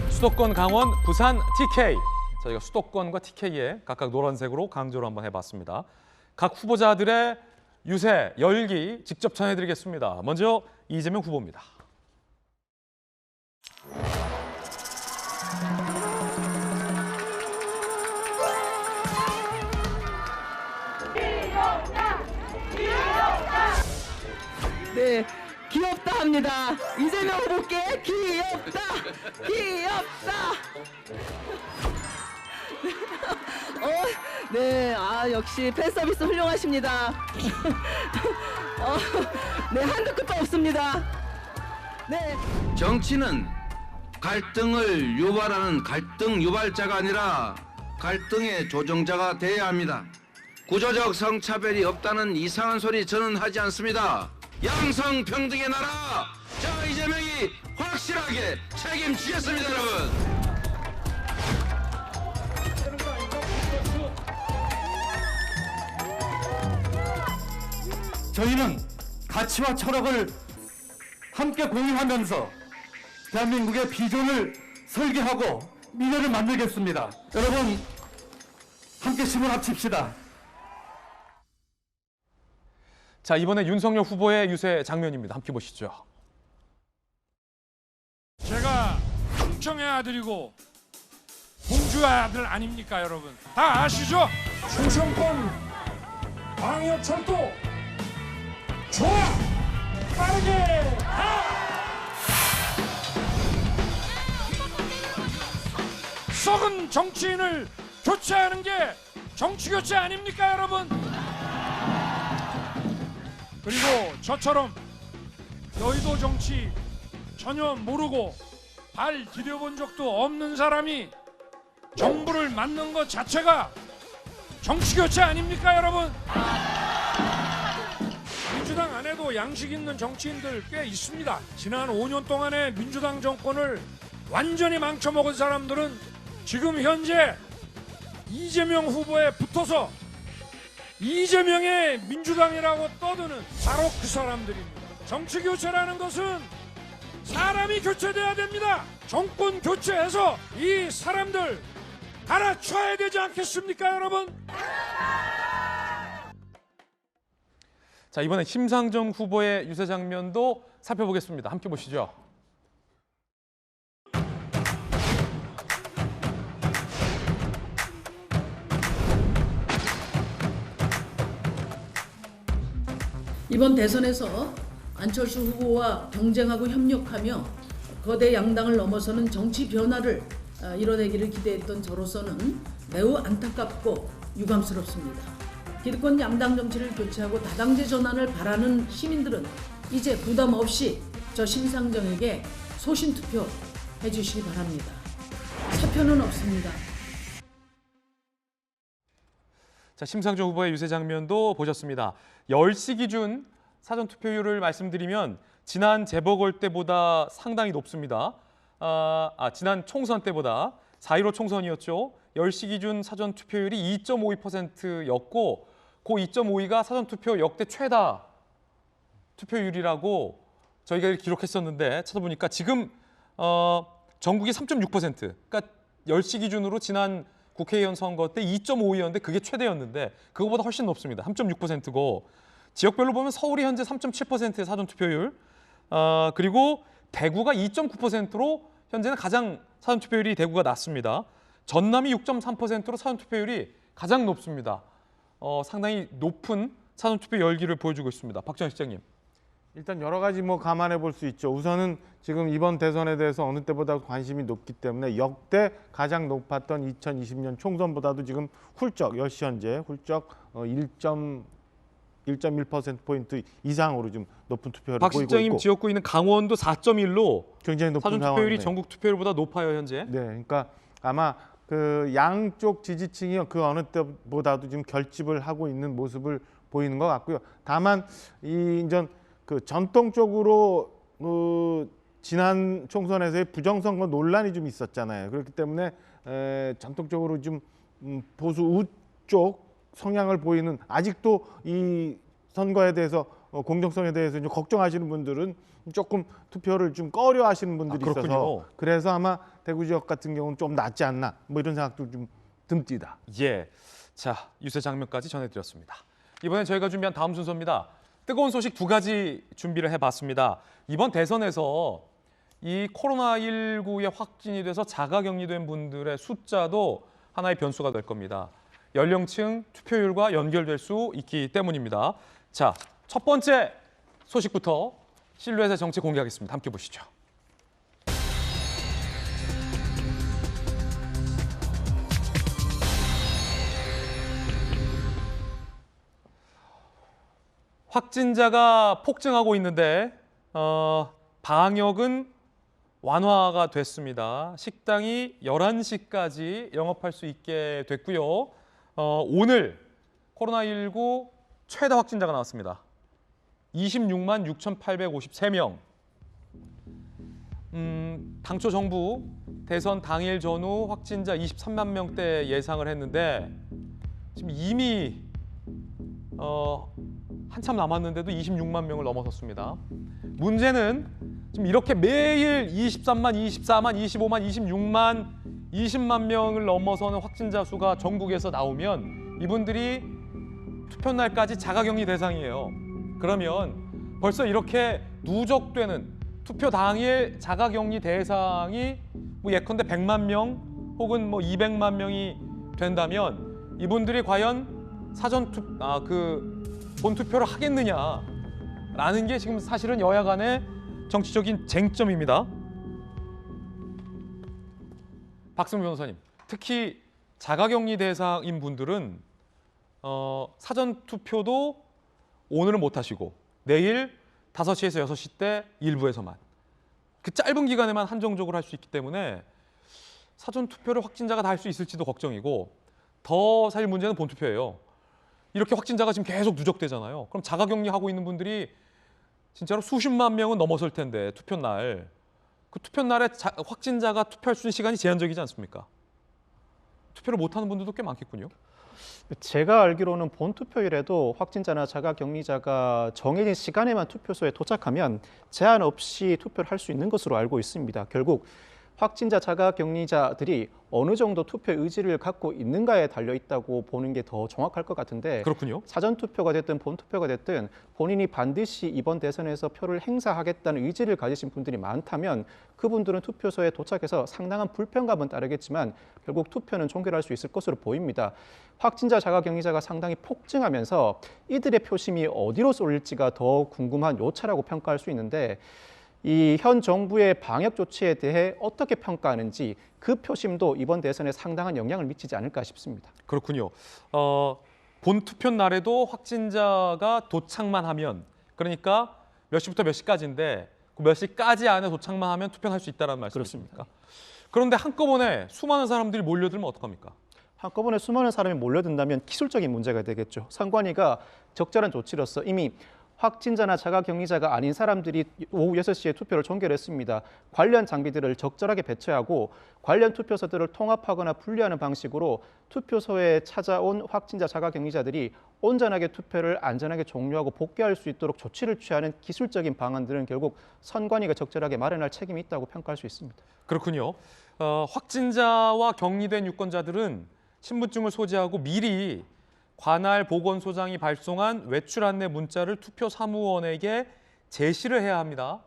수도권 강원, 부산, TK. 저희가 수도권과 TK에 각각 노란색으로 강조를 한번 해봤습니다. 각 후보자들의 유세, 열기 직접 전해드리겠습니다. 먼저 이재명 후보입니다. 네, 귀엽다 합니다. 이재명 후보께 귀엽다, 귀엽다. 네, 역시 팬 서비스 훌륭하십니다. 네, 한도 끝도 없습니다. 네. 정치는 갈등을 유발하는 갈등 유발자가 아니라 갈등의 조정자가 돼야 합니다. 구조적 성차별이 없다는 이상한 소리 저는 하지 않습니다. 양성평등의 나라, 자 이재명이 확실하게 책임지겠습니다, 여러분. 저희는 가치와 철학을 함께 공유하면서 대한민국의 비전을 설계하고 미래를 만들겠습니다. 여러분 함께 힘을 합칩시다. 자, 이번에 윤석열 후보의 유세 장면입니다. 함께 보시죠. 제가 충청의 아들이고 공주의 아들 아닙니까, 여러분? 다 아시죠? 충청권 광역철도 좋아! 빠르게 가! 썩은 정치인을 교체하는 게 정치 교체 아닙니까, 여러분? 그리고 저처럼 여의도 정치 전혀 모르고 발 디뎌본 적도 없는 사람이 정부를 맡는 것 자체가 정치 교체 아닙니까, 여러분? 민주당 안에도 양식 있는 정치인들 꽤 있습니다. 지난 5년 동안의 민주당 정권을 완전히 망쳐먹은 사람들은 지금 현재 이재명 후보에 붙어서 이재명의 민주당이라고 떠드는 바로 그 사람들입니다. 정치 교체라는 것은 사람이 교체돼야 됩니다. 정권 교체해서 이 사람들 갈아쳐야 되지 않겠습니까, 여러분? 자, 이번엔 심상정 후보의 유세 장면도 살펴보겠습니다. 함께 보시죠. 이번 대선에서 안철수 후보와 경쟁하고 협력하며 거대 양당을 넘어서는 정치 변화를 이뤄내기를 기대했던 저로서는 매우 안타깝고 유감스럽습니다. 기득권 양당 정치를 교체하고 다당제 전환을 바라는 시민들은 이제 부담 없이 저 심상정에게 소신 투표 해주시기 바랍니다. 사표는 없습니다. 자, 심상정 후보의 유세 장면도 보셨습니다. 10시 기준 사전 투표율을 말씀드리면 지난 재보궐 때보다 상당히 높습니다. 지난 총선 때보다 4.15 총선이었죠. 10시 기준 사전 투표율이 2.52%였고 그 2.52가 사전 투표 역대 최다 투표율이라고 저희가 기록했었는데 찾아보니까 지금 전국이 3.6%. 그러니까 10시 기준으로 지난 국회의원 선거 때 2.52였는데 그게 최대였는데 그거보다 훨씬 높습니다. 3.6%고 지역별로 보면 서울이 현재 3.7%의 사전 투표율, 그리고 대구가 2.9%로 현재는 가장 사전 투표율이 대구가 낮습니다. 전남이 6.3%로 사전 투표율이 가장 높습니다. 상당히 높은 사전 투표 열기를 보여주고 있습니다. 박정희 실장님. 일단 여러 가지 감안해 볼 수 있죠. 우선은 지금 이번 대선에 대해서 어느 때보다 관심이 높기 때문에 역대 가장 높았던 2020년 총선보다도 지금 훌쩍 10시 현재 훌쩍 1.1%포인트 이상으로 좀 높은 투표를 박 보이고 있고. 박 실장님 지역구 있는 강원도 4.1로 굉장히 높은 사전 투표율이 상황이네요. 전국 투표율보다 높아요, 현재. 네, 그러니까 아마 그 양쪽 지지층이 그 어느 때보다도 지금 결집을 하고 있는 모습을 보이는 것 같고요. 다만 이전 그 전통적으로 지난 총선에서의 부정선거 논란이 좀 있었잖아요. 그렇기 때문에 전통적으로 좀 보수 우쪽 성향을 보이는 아직도 이 선거에 대해서 공정성에 대해서 좀 걱정하시는 분들은 조금 투표를 좀 꺼려하시는 분들이 있어서 그래서 아마 대구 지역 같은 경우는 좀 낫지 않나 이런 생각도 좀 듭니다. 예, 자 유세 장면까지 전해드렸습니다. 이번엔 저희가 준비한 다음 순서입니다. 뜨거운 소식 두 가지 준비를 해봤습니다. 이번 대선에서 이 코로나19에 확진이 돼서 자가격리된 분들의 숫자도 하나의 변수가 될 겁니다. 연령층 투표율과 연결될 수 있기 때문입니다. 자, 첫 번째 소식부터 실루엣의 정치 공개하겠습니다. 함께 보시죠. 확진자가 폭증하고 있는데 방역은 완화가 됐습니다. 식당이 11시까지 영업할 수 있게 됐고요. 오늘 코로나19 최다 확진자가 나왔습니다. 26만 6,853명. 당초 정부 대선 당일 전후 확진자 23만 명대 예상을 했는데 지금 이미 한참 남았는데도 26만 명을 넘어섰습니다. 문제는 지금 이렇게 매일 23만, 24만, 25만, 26만, 20만 명을 넘어서는 확진자 수가 전국에서 나오면 이분들이 투표날까지 자가격리 대상이에요. 그러면 벌써 이렇게 누적되는 투표 당일 자가격리 대상이 뭐 예컨대 100만 명 혹은 뭐 200만 명이 된다면 이분들이 과연 본투표를 하겠느냐라는 게 지금 사실은 여야 간의 정치적인 쟁점입니다. 박승우 변호사님, 특히 자가격리 대상인 분들은 사전투표도 오늘은 못 하시고 내일 5시에서 6시 때 일부에서만 그 짧은 기간에만 한정적으로 할 수 있기 때문에 사전투표를 확진자가 다 할 수 있을지도 걱정이고 더 사실 문제는 본투표예요. 이렇게 확진자가 지금 계속 누적되잖아요. 그럼 자가격리하고 있는 분들이 진짜로 수십만 명은 넘어설 텐데 투표날. 그 투표날에 확진자가 투표할 수 있는 시간이 제한적이지 않습니까? 투표를 못하는 분들도 꽤 많겠군요. 제가 알기로는 본투표일에도 확진자나 자가격리자가 정해진 시간에만 투표소에 도착하면 제한 없이 투표를 할 수 있는 것으로 알고 있습니다. 결국 확진자, 자가격리자들이 어느 정도 투표 의지를 갖고 있는가에 달려 있다고 보는 게 더 정확할 것 같은데 그렇군요. 사전투표가 됐든 본투표가 됐든 본인이 반드시 이번 대선에서 표를 행사하겠다는 의지를 가지신 분들이 많다면 그분들은 투표소에 도착해서 상당한 불편감은 따르겠지만 결국 투표는 종결할 수 있을 것으로 보입니다. 확진자, 자가격리자가 상당히 폭증하면서 이들의 표심이 어디로 쏠릴지가 더 궁금한 요차라고 평가할 수 있는데 이 현 정부의 방역 조치에 대해 어떻게 평가하는지 그 표심도 이번 대선에 상당한 영향을 미치지 않을까 싶습니다. 그렇군요. 본 투표 날에도 확진자가 도착만 하면 그러니까 몇 시부터 몇 시까지인데 그 몇 시까지 안에 도착만 하면 투표를 할 수 있다는 말씀이십니까? 그런데 한꺼번에 수많은 사람들이 몰려들면 어떡합니까? 한꺼번에 수많은 사람이 몰려든다면 기술적인 문제가 되겠죠. 선관위가 적절한 조치로서 이미 확진자나 자가격리자가 아닌 사람들이 오후 6시에 투표를 종결했습니다. 관련 장비들을 적절하게 배치하고 관련 투표소들을 통합하거나 분리하는 방식으로 투표소에 찾아온 확진자, 자가격리자들이 온전하게 투표를 안전하게 종료하고 복귀할 수 있도록 조치를 취하는 기술적인 방안들은 결국 선관위가 적절하게 마련할 책임이 있다고 평가할 수 있습니다. 그렇군요. 확진자와 격리된 유권자들은 신분증을 소지하고 미리 관할 보건소장이 발송한 외출 안내 문자를 투표 사무원에게 제시를 해야 합니다.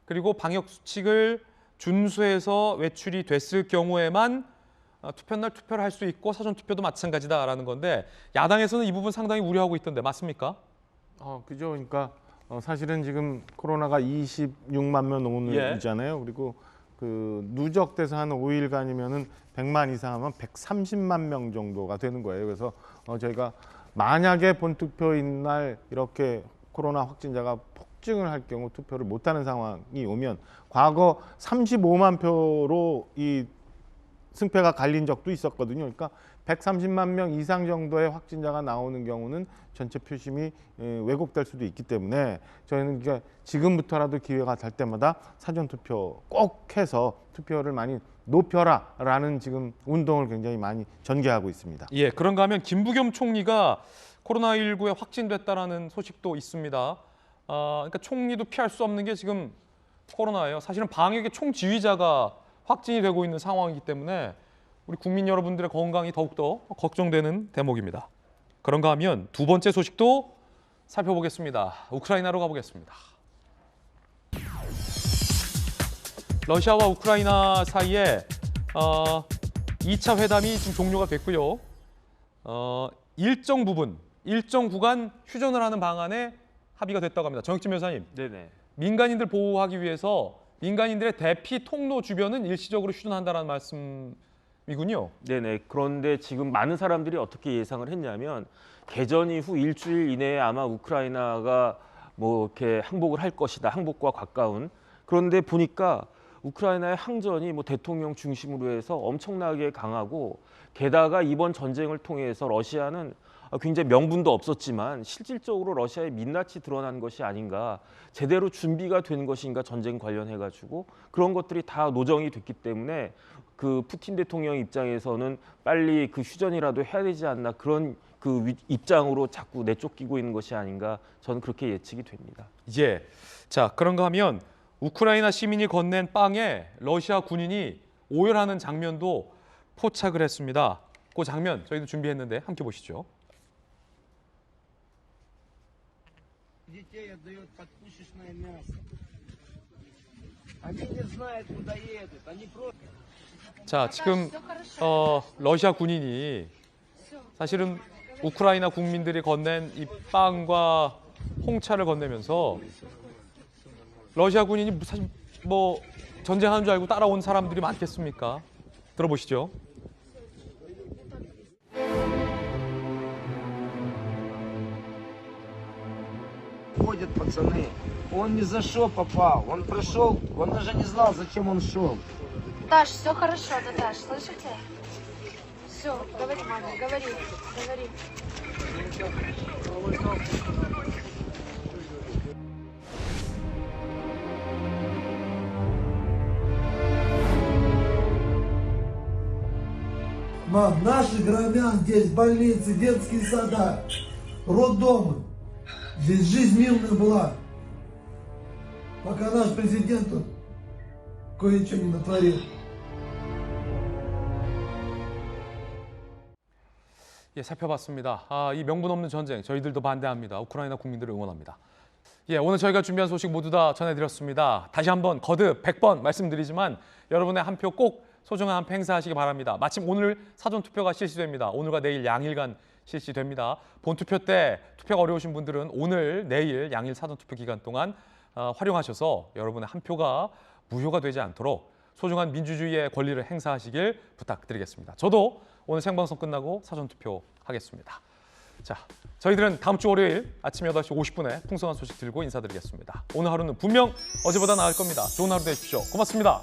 그리고 방역 수칙을 준수해서 외출이 됐을 경우에만 투표날 투표를 할 수 있고 사전 투표도 마찬가지다라는 건데 야당에서는 이 부분 상당히 우려하고 있던데 맞습니까? 그죠. 그러니까 사실은 지금 코로나가 26만 명 넘는잖아요. 그리고 그 누적돼서 한 5일간이면은 100만 이상 하면 130만 명 정도가 되는 거예요. 그래서 저희가 만약에 본투표인 날 이렇게 코로나 확진자가 폭증을 할 경우 투표를 못하는 상황이 오면 과거 35만 표로 이 승패가 갈린 적도 있었거든요. 그러니까 130만 명 이상 정도의 확진자가 나오는 경우는 전체 표심이 왜곡될 수도 있기 때문에 저희는 이제 지금부터라도 기회가 될 때마다 사전투표 꼭 해서 투표를 많이 높여라라는 지금 운동을 굉장히 많이 전개하고 있습니다. 예, 그런가 하면 김부겸 총리가 코로나19에 확진됐다라는 소식도 있습니다. 그러니까 총리도 피할 수 없는 게 지금 코로나예요. 사실은 방역의 총지휘자가 확진이 되고 있는 상황이기 때문에 우리 국민 여러분들의 건강이 더욱더 걱정되는 대목입니다. 그런가 하면 두 번째 소식도 살펴보겠습니다. 우크라이나로 가보겠습니다. 러시아와 우크라이나 사이에 2차 회담이 지금 종료가 됐고요. 일정 부분, 일정 구간 휴전을 하는 방안에 합의가 됐다고 합니다. 정혁진 변호사님, 네네. 민간인들 보호하기 위해서 민간인들의 대피 통로 주변은 일시적으로 휴전한다는 말씀이군요. 네네. 그런데 지금 많은 사람들이 어떻게 예상을 했냐면 개전 이후 일주일 이내에 아마 우크라이나가 뭐 이렇게 항복을 할 것이다. 항복과 가까운. 그런데 보니까 우크라이나의 항전이 뭐 대통령 중심으로 해서 엄청나게 강하고 게다가 이번 전쟁을 통해서 러시아는 굉장히 명분도 없었지만 실질적으로 러시아의 민낯이 드러난 것이 아닌가, 제대로 준비가 된 것인가 전쟁 관련해 가지고 그런 것들이 다 노정이 됐기 때문에 그 푸틴 대통령 입장에서는 빨리 그 휴전이라도 해야 되지 않나, 그런 그 입장으로 자꾸 내쫓기고 있는 것이 아닌가, 저는 그렇게 예측이 됩니다. 예. 자, 그런가 하면 우크라이나 시민이 건넨 빵에 러시아 군인이 오열하는 장면도 포착을 했습니다. 그 장면 저희도 준비했는데 함께 보시죠. Детей отдает подпушечное мясо. Они не знают, куда едут. Они просто... 자, 지금 러시아 군인이 사실은 우크라이나 국민들이 건넨 이 빵과 홍차를 건네면서 러시아 군인이 사실 뭐 전쟁하는 줄 알고 따라온 사람들이 많겠습니까? 들어보시죠. Ходят пацаны. Он ни за что попал. Он пришел, он даже не знал, зачем он шел. Даш, все хорошо, Даш, слышите? Все, говори, маме, говори. Мам, наши громят здесь больницы, детские сада, роддомы. Здесь жизнь мирная была, пока наш президент тут кое-что не натворил. 예, 살펴봤습니다. 이 명분 없는 전쟁 저희들도 반대합니다. 우크라이나 국민들을 응원합니다. 예, 오늘 저희가 준비한 소식 모두 다 전해드렸습니다. 다시 한번 거듭 100번 말씀드리지만 여러분의 한 표 꼭 소중한 한 표 행사하시기 바랍니다. 마침 오늘 사전투표가 실시됩니다. 오늘과 내일 양일간 실시됩니다. 본투표 때 투표가 어려우신 분들은 오늘, 내일 양일 사전투표 기간 동안 활용하셔서 여러분의 한 표가 무효가 되지 않도록 소중한 민주주의의 권리를 행사하시길 부탁드리겠습니다. 저도 오늘 생방송 끝나고 사전투표 하겠습니다. 자, 저희들은 다음 주 월요일 아침 8시 50분에 풍성한 소식 들고 인사드리겠습니다. 오늘 하루는 분명 어제보다 나을 겁니다. 좋은 하루 되십시오. 고맙습니다.